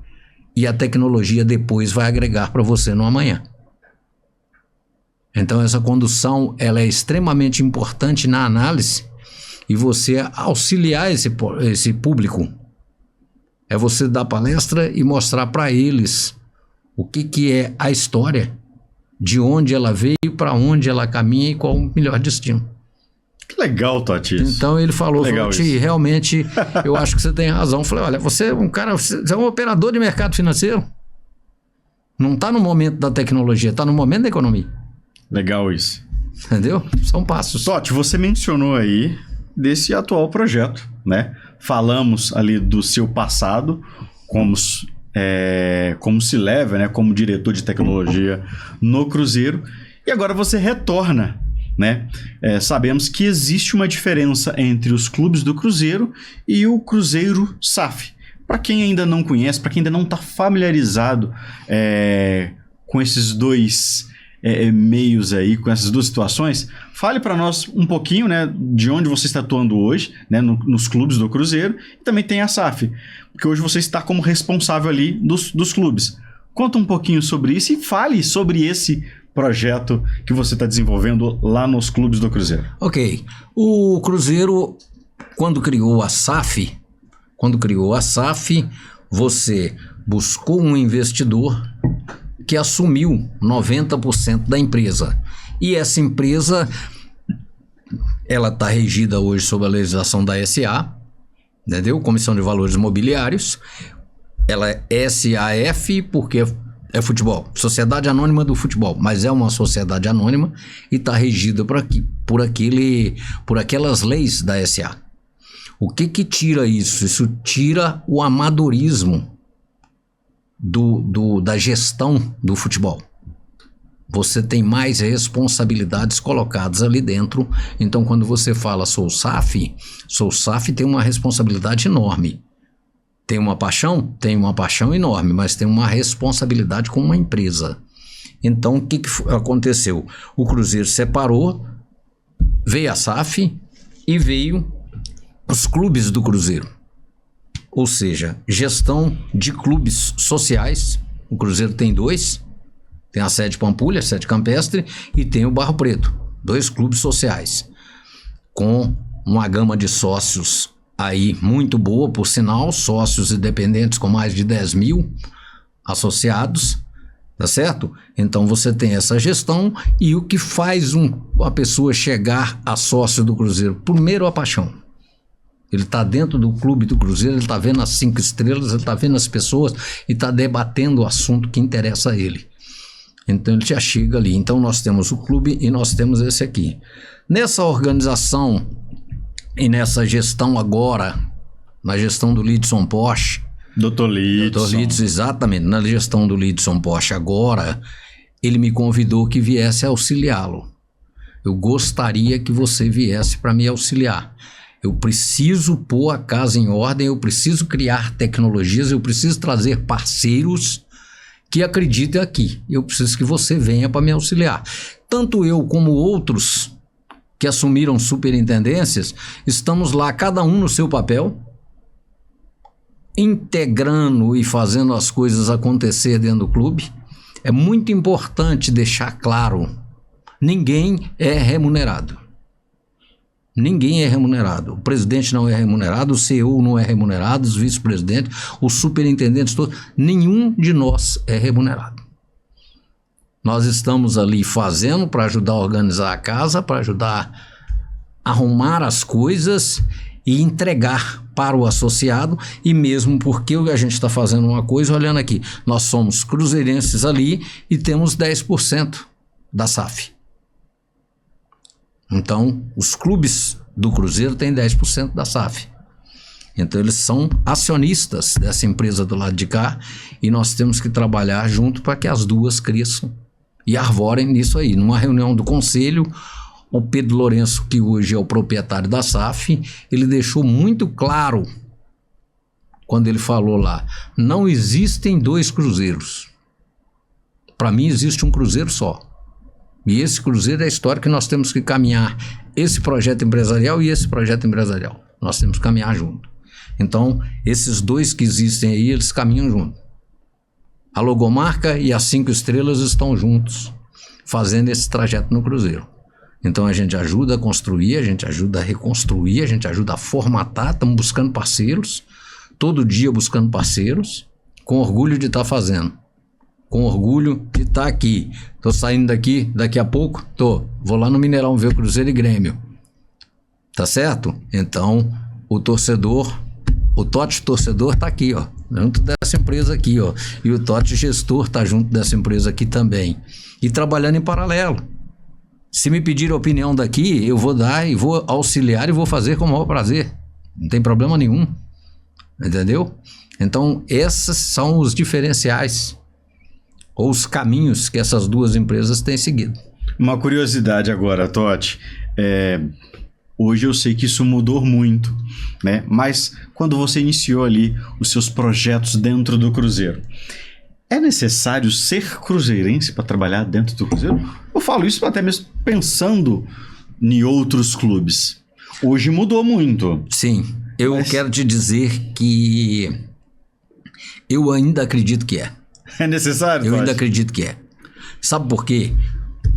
E a tecnologia depois vai agregar para você no amanhã. Então essa condução ela é extremamente importante na análise e você auxiliar esse público. É você dar palestra e mostrar para eles o que é a história, de onde ela veio, para onde ela caminha e qual o melhor destino. Que legal, Tati. Então ele falou, Ti, realmente, eu acho que você tem razão. Eu falei, olha, você é um cara, você é um operador de mercado financeiro. Não está no momento da tecnologia, está no momento da economia. Legal isso. Entendeu? São passos. Tati, você mencionou aí desse atual projeto, né? Falamos ali do seu passado, como se leva, né? Como diretor de tecnologia no Cruzeiro. E agora você retorna, né? Sabemos que existe uma diferença entre os clubes do Cruzeiro e o Cruzeiro SAF. Para quem ainda não conhece, para quem ainda não está familiarizado com esses dois meios aí, com essas duas situações, fale para nós um pouquinho, né, de onde você está atuando hoje, né, nos clubes do Cruzeiro, e também tem a SAF, porque hoje você está como responsável ali dos clubes. Conta um pouquinho sobre isso e fale sobre esse projeto que você está desenvolvendo lá nos clubes do Cruzeiro. Ok. O Cruzeiro, quando criou a SAF, você buscou um investidor que assumiu 90% da empresa. E essa empresa, ela está regida hoje sob a legislação da SA, entendeu? Comissão de Valores Imobiliários. Ela é SAF porque é futebol, Sociedade Anônima do Futebol, mas é uma sociedade anônima e está regida por aquelas leis da SA. O que tira isso? Isso tira o amadorismo da gestão do futebol. Você tem mais responsabilidades colocadas ali dentro. Então, quando você fala sou SAF tem uma responsabilidade enorme. Tem uma paixão enorme, mas tem uma responsabilidade com uma empresa. Então, o que aconteceu? O Cruzeiro separou, veio a SAF e veio os clubes do Cruzeiro. Ou seja, gestão de clubes sociais. O Cruzeiro tem 2, Tem a Sede Pampulha, a Sede Campestre, e tem o Barro Preto, 2 clubes sociais, com uma gama de sócios aí muito boa, por sinal, sócios independentes com mais de 10 mil associados, tá certo? Então você tem essa gestão, e o que faz uma pessoa chegar a sócio do Cruzeiro? Primeiro, a paixão. Ele está dentro do clube do Cruzeiro, ele está vendo as 5 estrelas, ele está vendo as pessoas e está debatendo o assunto que interessa a ele. Então ele já chega ali. Então nós temos o clube e nós temos esse aqui. Nessa organização e nessa gestão agora, na gestão do Lidson Porsche, Dr. Lidson, exatamente, na gestão do Lidson Porsche agora, ele me convidou que viesse auxiliá-lo. Eu gostaria que você viesse para me auxiliar. Eu preciso pôr a casa em ordem, eu preciso criar tecnologias, eu preciso trazer parceiros que acreditem aqui. Eu preciso que você venha para me auxiliar. Tanto eu como outros que assumiram superintendências, estamos lá, cada um no seu papel, integrando e fazendo as coisas acontecer dentro do clube. É muito importante deixar claro, ninguém é remunerado. Ninguém é remunerado. O presidente não é remunerado, o CEO não é remunerado, os vice-presidentes, os superintendentes todos, nenhum de nós é remunerado. Nós estamos ali fazendo para ajudar a organizar a casa, para ajudar a arrumar as coisas e entregar para o associado, e mesmo porque a gente está fazendo uma coisa, olhando aqui, nós somos cruzeirenses ali e temos 10% da SAF. Então, os clubes do Cruzeiro têm 10% da SAF. Então, eles são acionistas dessa empresa do lado de cá, e nós temos que trabalhar junto para que as duas cresçam e arvorem nisso aí. Numa reunião do conselho, o Pedro Lourenço, que hoje é o proprietário da SAF, ele deixou muito claro, quando ele falou lá, não existem 2 cruzeiros. Para mim, existe um cruzeiro só. E esse cruzeiro é a história que nós temos que caminhar, esse projeto empresarial e esse projeto empresarial. Nós temos que caminhar junto. Então, esses 2 que existem aí, eles caminham junto. A logomarca e as 5 estrelas estão juntos, fazendo esse trajeto no Cruzeiro. Então, a gente ajuda a construir, a gente ajuda a reconstruir, a gente ajuda a formatar, estamos buscando parceiros, todo dia buscando parceiros, com orgulho de estar fazendo. Com orgulho de estar aqui. Estou saindo daqui, daqui a pouco, vou lá no Mineirão ver o Cruzeiro e Grêmio. Tá certo? Então, o torcedor, o Totti torcedor está aqui, ó, junto dessa empresa aqui, ó. E o Totti gestor está junto dessa empresa aqui também. E trabalhando em paralelo. Se me pedir a opinião daqui, eu vou dar e vou auxiliar e vou fazer com o maior prazer. Não tem problema nenhum. Entendeu? Então, esses são os diferenciais ou os caminhos que essas 2 empresas têm seguido. Uma curiosidade agora, Totti. Hoje eu sei que isso mudou muito, né? Mas quando você iniciou ali os seus projetos dentro do Cruzeiro, é necessário ser cruzeirense para trabalhar dentro do Cruzeiro? Eu falo isso até mesmo pensando em outros clubes. Hoje mudou muito. Sim, eu quero te dizer que eu ainda acredito que é. É necessário? Eu ainda acredito que é. Sabe por quê?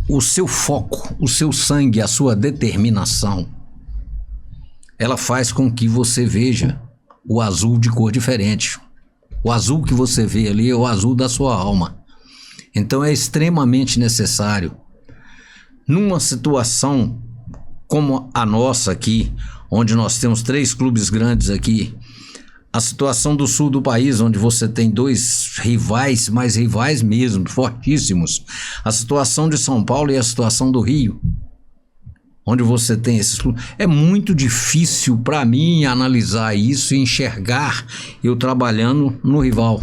O seu foco, o seu sangue, a sua determinação, ela faz com que você veja o azul de cor diferente. O azul que você vê ali é o azul da sua alma. Então é extremamente necessário, numa situação como a nossa aqui, onde nós temos 3 clubes grandes aqui, a situação do sul do país, onde você tem 2 rivais, mas rivais mesmo, fortíssimos. A situação de São Paulo e a situação do Rio, onde você tem esses clubes. É muito difícil para mim analisar isso e enxergar eu trabalhando no rival.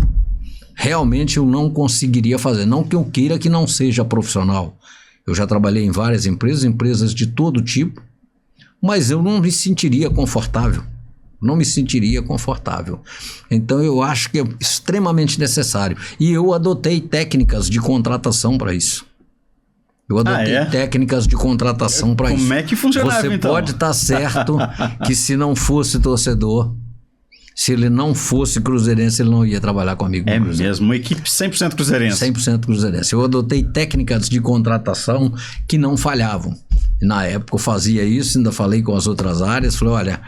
Realmente eu não conseguiria fazer. Não que eu queira que não seja profissional. Eu já trabalhei em várias empresas de todo tipo, mas eu não me sentiria confortável. Não me sentiria confortável. Então eu acho que é extremamente necessário. E eu adotei técnicas de contratação para isso. Eu adotei técnicas de contratação para isso. Como é que funcionava, Você então? pode estar certo que se não fosse torcedor, Se ele não fosse cruzeirense, ele não ia trabalhar comigo. É mesmo, uma equipe 100% cruzeirense. 100% cruzeirense. Eu adotei técnicas de contratação que não falhavam. Na época eu fazia isso, ainda falei com as outras áreas, falei, olha,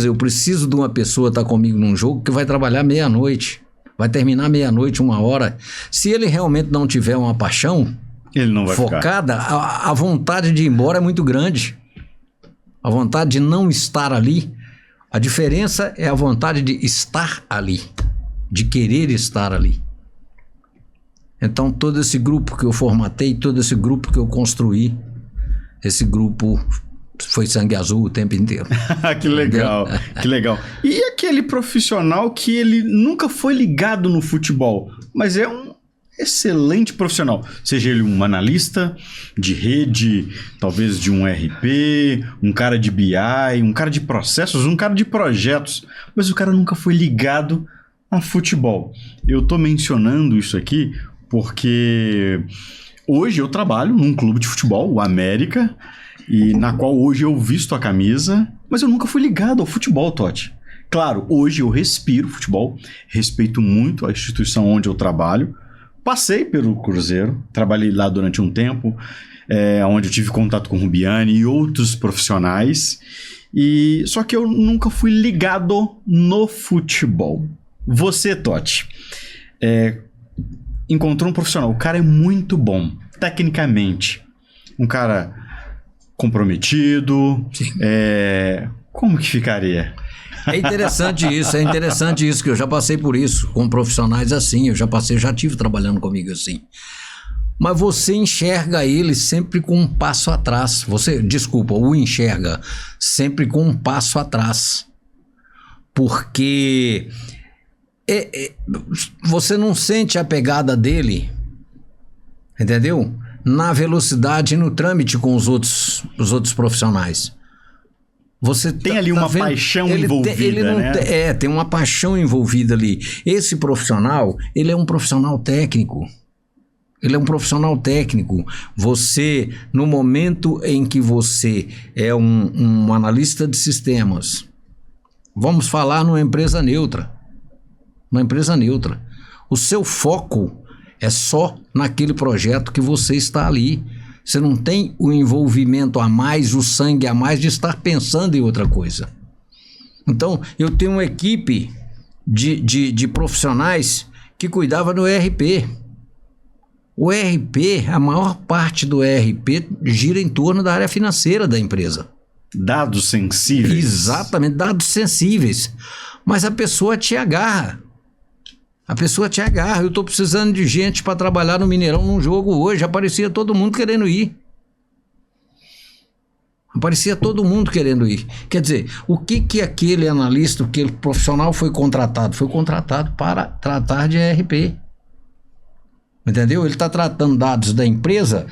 eu preciso de uma pessoa estar comigo num jogo que vai trabalhar meia-noite, vai terminar meia-noite, 1h. Se ele realmente não tiver uma paixão ele não vai focada, a vontade de ir embora é muito grande. A vontade de não estar ali. A diferença é a vontade de estar ali, de querer estar ali. Então, todo esse grupo que eu formatei, todo esse grupo que eu construí, esse grupo foi sangue azul o tempo inteiro. Que legal, que legal. E aquele profissional que ele nunca foi ligado no futebol, mas é um excelente profissional, seja ele um analista de rede, talvez de um RP, um cara de BI, um cara de processos, um cara de projetos, mas o cara nunca foi ligado a futebol. Eu tô mencionando isso aqui porque hoje eu trabalho num clube de futebol, o América, e na qual hoje eu visto a camisa, mas eu nunca fui ligado ao futebol, Totti. Claro, hoje eu respiro futebol, respeito muito a instituição onde eu trabalho. Passei pelo Cruzeiro, trabalhei lá durante um tempo, onde eu tive contato com o Rubiani e outros profissionais, só que eu nunca fui ligado no futebol. Você, Totti, encontrou um profissional, o cara é muito bom, tecnicamente, um cara comprometido, como que ficaria? É interessante isso, que eu já passei por isso, com profissionais assim, eu já tive trabalhando comigo assim. Mas você enxerga ele sempre com um passo atrás. O enxerga sempre com um passo atrás. Porque você não sente a pegada dele, entendeu? Na velocidade e no trâmite com os outros profissionais. Você tem ali uma paixão envolvida, né? Tem uma paixão envolvida ali. Esse profissional, ele é um profissional técnico. Você, no momento em que você é um analista de sistemas, vamos falar numa empresa neutra. O seu foco é só naquele projeto que você está ali. Você não tem o envolvimento a mais, o sangue a mais de estar pensando em outra coisa. Então, eu tenho uma equipe de profissionais que cuidava do ERP. O ERP, a maior parte do ERP gira em torno da área financeira da empresa. Dados sensíveis. Exatamente, dados sensíveis. Mas a pessoa te agarra. Eu estou precisando de gente para trabalhar no Mineirão num jogo hoje. Aparecia todo mundo querendo ir. Quer dizer, o que aquele analista, aquele profissional foi contratado? Foi contratado para tratar de ERP. Entendeu? Ele está tratando dados da empresa.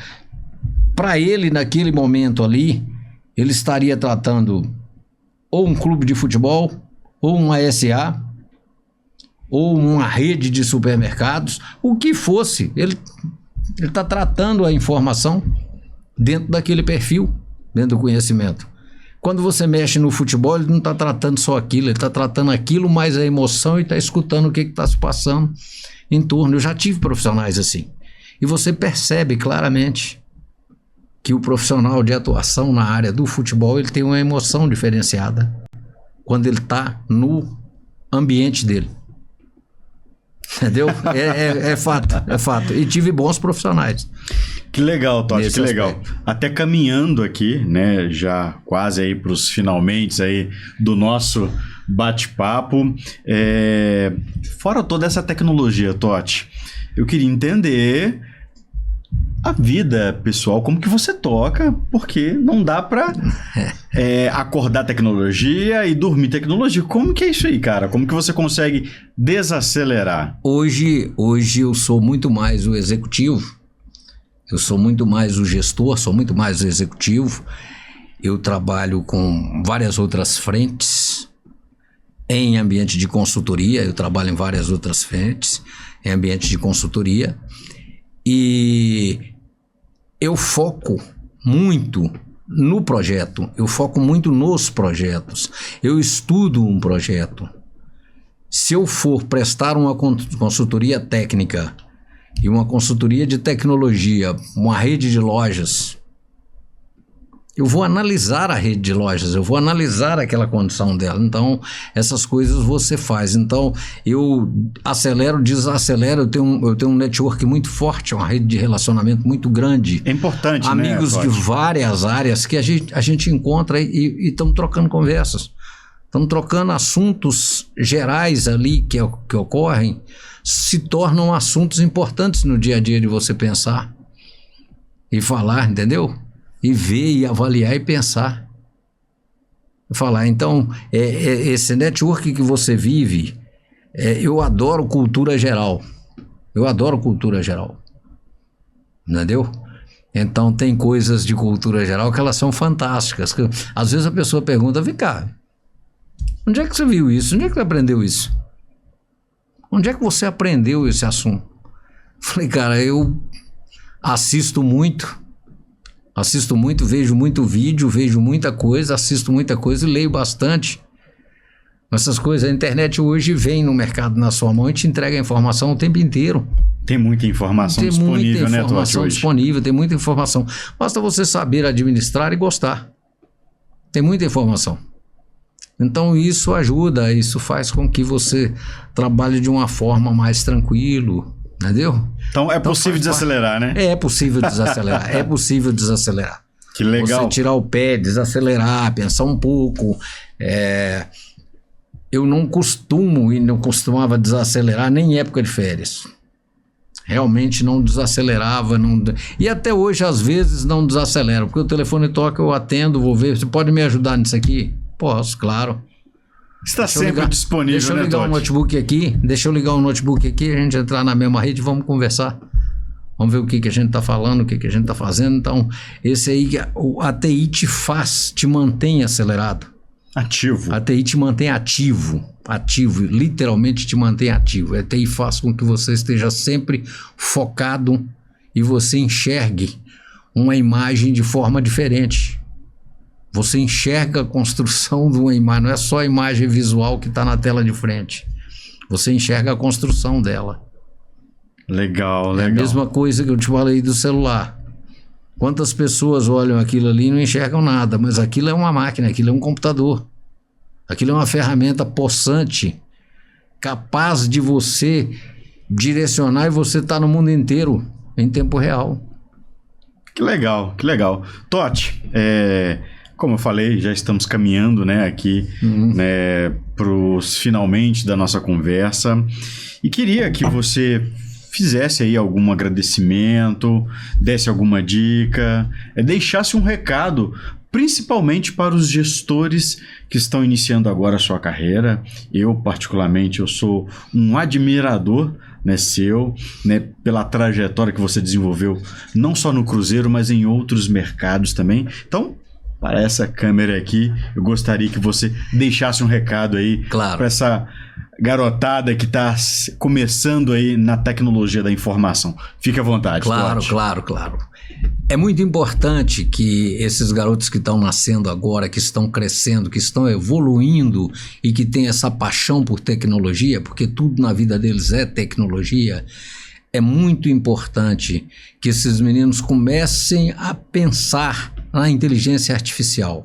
Para ele, naquele momento ali, ele estaria tratando ou um clube de futebol, ou uma SA, ou uma rede de supermercados, o que fosse. Ele está tratando a informação dentro daquele perfil, dentro do conhecimento. Quando você mexe no futebol, ele não está tratando só aquilo, ele está tratando aquilo mais a emoção e está escutando o que está se passando em torno. Eu já tive profissionais assim. E você percebe claramente que o profissional de atuação na área do futebol, ele tem uma emoção diferenciada quando ele está no ambiente dele. Entendeu? É fato. E tive bons profissionais. Que legal, Totti, que legal. Aspecto. Até caminhando aqui, né, já quase aí para os finalmente aí do nosso bate-papo. Fora toda essa tecnologia, Totti, eu queria entender a vida pessoal, como que você toca, porque não dá para acordar tecnologia e dormir tecnologia. Como que é isso aí, cara? Como que você consegue desacelerar? Hoje eu sou muito mais o executivo, eu sou muito mais o gestor, sou muito mais o executivo. Eu trabalho com várias outras frentes em ambiente de consultoria, eu trabalho em várias outras frentes em ambiente de consultoria. E eu foco muito no projeto, eu foco muito nos projetos. Eu estudo um projeto. Se eu for prestar uma consultoria técnica e uma consultoria de tecnologia, uma rede de lojas, eu vou analisar a rede de lojas, eu vou analisar aquela condição dela. Então, essas coisas você faz. Então, eu acelero, desacelero, eu tenho um network muito forte, uma rede de relacionamento muito grande. É importante, amigos, né, de várias áreas que a gente encontra e estamos trocando conversas. Estamos trocando assuntos gerais ali que ocorrem, se tornam assuntos importantes no dia a dia de você pensar e falar, entendeu? E ver, e avaliar e pensar. Falar. Então, esse network que você vive, eu adoro cultura geral. Eu adoro cultura geral. Entendeu? Então, tem coisas de cultura geral que elas são fantásticas. Às vezes a pessoa pergunta, vem cá, onde é que você viu isso? Onde é que você aprendeu isso? Onde é que você aprendeu esse assunto? Falei, cara, eu assisto muito, vejo muito vídeo, vejo muita coisa, assisto muita coisa e leio bastante. Essas coisas, a internet hoje vem no mercado na sua mão e te entrega a informação o tempo inteiro. Tem muita informação disponível, né, Totti? Tem muita informação disponível, tem muita informação. Basta você saber administrar e gostar. Tem muita informação. Então isso ajuda, isso faz com que você trabalhe de uma forma mais tranquilo, entendeu? Então é possível desacelerar, né? É possível desacelerar, é possível desacelerar. Que legal. Você tirar o pé, desacelerar, pensar um pouco. Eu não costumo e não costumava desacelerar nem em época de férias. Realmente não desacelerava. E até hoje, às vezes, não desacelero, porque o telefone toca, eu atendo, vou ver. Você pode me ajudar nisso aqui? Posso, claro. Está sempre disponível, né, Deixa eu ligar Totti? o notebook aqui, a gente entrar na mesma rede e vamos conversar. Vamos ver o que a gente está falando, o que a gente está fazendo. Então, esse aí, a TI te mantém acelerado. Ativo. A TI te mantém ativo, literalmente te mantém ativo. A TI faz com que você esteja sempre focado e você enxergue uma imagem de forma diferente. Você enxerga a construção de uma imagem, não é só a imagem visual que está na tela de frente. Você enxerga a construção dela. Legal. É a mesma coisa que eu te falei do celular. Quantas pessoas olham aquilo ali e não enxergam nada, mas aquilo é uma máquina, aquilo é um computador. Aquilo é uma ferramenta possante, capaz de você direcionar e você tá no mundo inteiro em tempo real. Que legal. Totti, como eu falei, já estamos caminhando, né, aqui, né, pros finalmente da nossa conversa. E queria que você fizesse aí algum agradecimento, desse alguma dica, deixasse um recado, principalmente para os gestores que estão iniciando agora a sua carreira. Eu, particularmente, eu sou um admirador, né, seu, né, pela trajetória que você desenvolveu, não só no Cruzeiro, mas em outros mercados também. Então, para essa câmera aqui, eu gostaria que você deixasse um recado aí, claro, para essa garotada que está começando aí na tecnologia da informação. Fique à vontade, Totti. Claro. É muito importante que esses garotos que estão nascendo agora, que estão crescendo, que estão evoluindo e que têm essa paixão por tecnologia, porque tudo na vida deles é tecnologia, é muito importante que esses meninos comecem a pensar na inteligência artificial.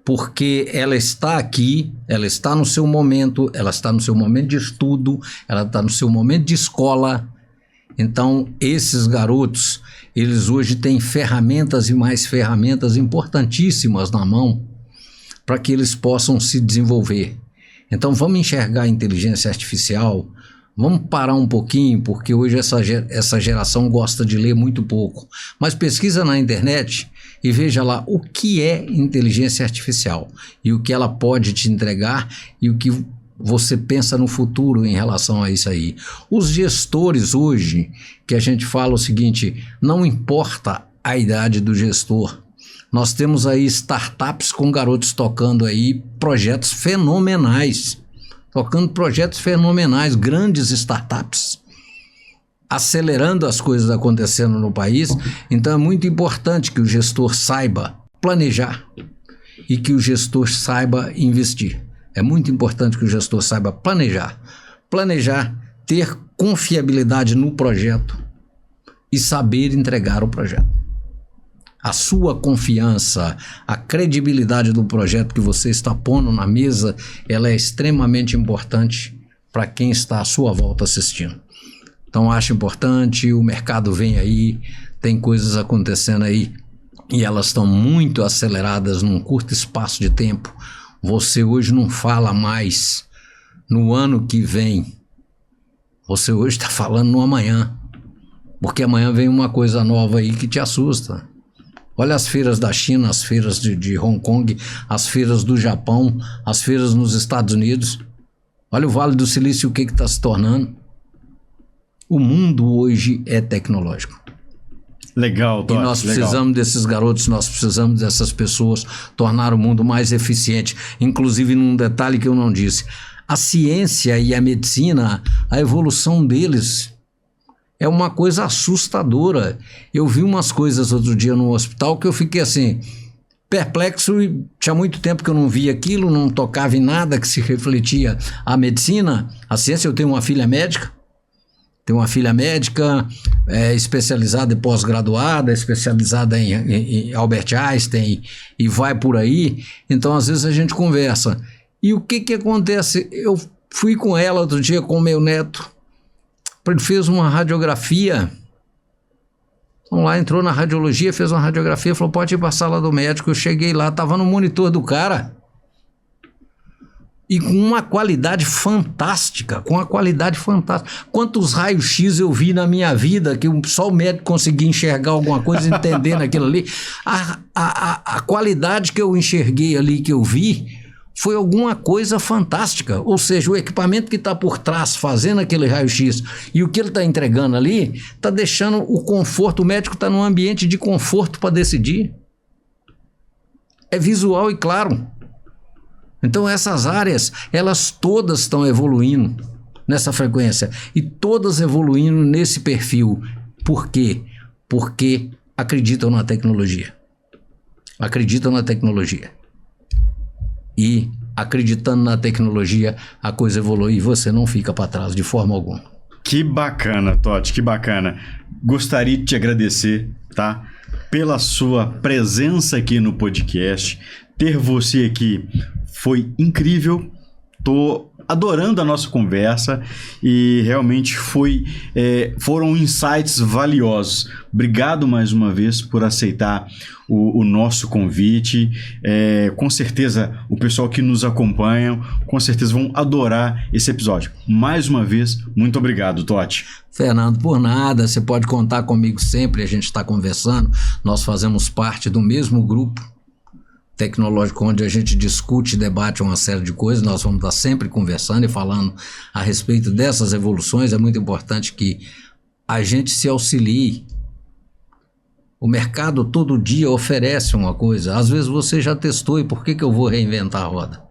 Porque ela está aqui, ela está no seu momento, ela está no seu momento de estudo, ela está no seu momento de escola. Então, esses garotos, eles hoje têm ferramentas e mais ferramentas importantíssimas na mão para que eles possam se desenvolver. Então, vamos enxergar a inteligência artificial, vamos parar um pouquinho, porque hoje essa geração gosta de ler muito pouco. Mas pesquisa na internet e veja lá o que é inteligência artificial e o que ela pode te entregar e o que você pensa no futuro em relação a isso aí. Os gestores hoje, que a gente fala o seguinte, não importa a idade do gestor, nós temos aí startups com garotos tocando aí projetos fenomenais, grandes startups, acelerando as coisas acontecendo no país. Então é muito importante que o gestor saiba planejar e que o gestor saiba investir. É muito importante que o gestor saiba planejar. Planejar, ter confiabilidade no projeto e saber entregar o projeto. A sua confiança, a credibilidade do projeto que você está pondo na mesa, ela é extremamente importante para quem está à sua volta assistindo. Então, acho importante, o mercado vem aí, tem coisas acontecendo aí e elas estão muito aceleradas num curto espaço de tempo. Você hoje não fala mais no ano que vem, você hoje está falando no amanhã, porque amanhã vem uma coisa nova aí que te assusta. Olha as feiras da China, as feiras de Hong Kong, as feiras do Japão, as feiras nos Estados Unidos. Olha o Vale do Silício, o que está se tornando. O mundo hoje é tecnológico. Legal, Totti, e nós precisamos desses garotos, nós precisamos dessas pessoas tornar o mundo mais eficiente. Inclusive, num detalhe que eu não disse, a ciência e a medicina, a evolução deles é uma coisa assustadora. Eu vi umas coisas outro dia no hospital que eu fiquei assim, perplexo, e tinha muito tempo que eu não via aquilo, não tocava em nada que se refletia a medicina, a ciência. Eu tenho uma filha médica, especializada e pós-graduada, especializada em Albert Einstein e vai por aí. Então, às vezes a gente conversa. E o que acontece? Eu fui com ela outro dia, com o meu neto. Ele fez uma radiografia. Então lá entrou na radiologia, fez uma radiografia, falou, pode ir para a sala do médico. Eu cheguei lá, estava no monitor do cara. E com uma qualidade fantástica, Quantos raios-x eu vi na minha vida, que só o médico conseguia enxergar alguma coisa, entender naquilo ali. A qualidade que eu enxerguei ali, que eu vi, foi alguma coisa fantástica. Ou seja, o equipamento que está por trás fazendo aquele raio-x e o que ele está entregando ali, está deixando o conforto, o médico está num ambiente de conforto para decidir. É visual e claro. Então essas áreas, elas todas estão evoluindo nessa frequência e todas evoluindo nesse perfil. Por quê? Porque acreditam na tecnologia. E acreditando na tecnologia, a coisa evolui e você não fica para trás de forma alguma. Que bacana, Totti, que bacana. Gostaria de te agradecer, tá? Pela sua presença aqui no podcast. Ter você aqui foi incrível. Tô adorando a nossa conversa e realmente foram insights valiosos. Obrigado mais uma vez por aceitar o nosso convite. Com certeza o pessoal que nos acompanha, com certeza vão adorar esse episódio. Mais uma vez, muito obrigado, Totti. Fernando, por nada, você pode contar comigo sempre, a gente está conversando, nós fazemos parte do mesmo grupo tecnológico onde a gente discute e debate uma série de coisas. Nós vamos estar sempre conversando e falando a respeito dessas evoluções. É muito importante que a gente se auxilie. O mercado todo dia oferece uma coisa, às vezes você já testou e por que eu vou reinventar a roda?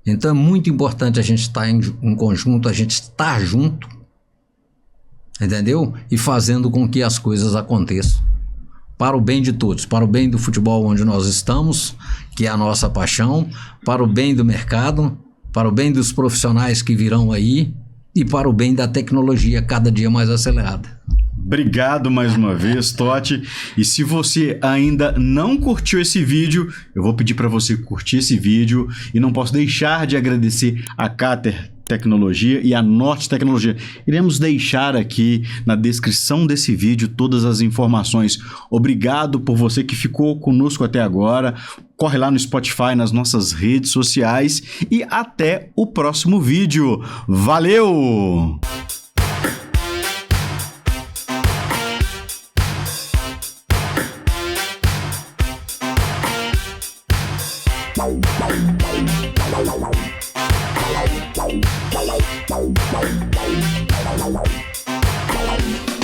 Então é muito importante a gente estar em conjunto, a gente estar junto, entendeu? E fazendo com que as coisas aconteçam. Para o bem de todos, para o bem do futebol onde nós estamos, que é a nossa paixão, para o bem do mercado, para o bem dos profissionais que virão aí e para o bem da tecnologia cada dia mais acelerada. Obrigado mais uma vez, Totti. E se você ainda não curtiu esse vídeo, eu vou pedir para você curtir esse vídeo e não posso deixar de agradecer a Cater Tecnologia e a Norte Tecnologia. Iremos deixar aqui na descrição desse vídeo todas as informações. Obrigado por você que ficou conosco até agora. Corre lá no Spotify, nas nossas redes sociais e até o próximo vídeo. Valeu! Wow.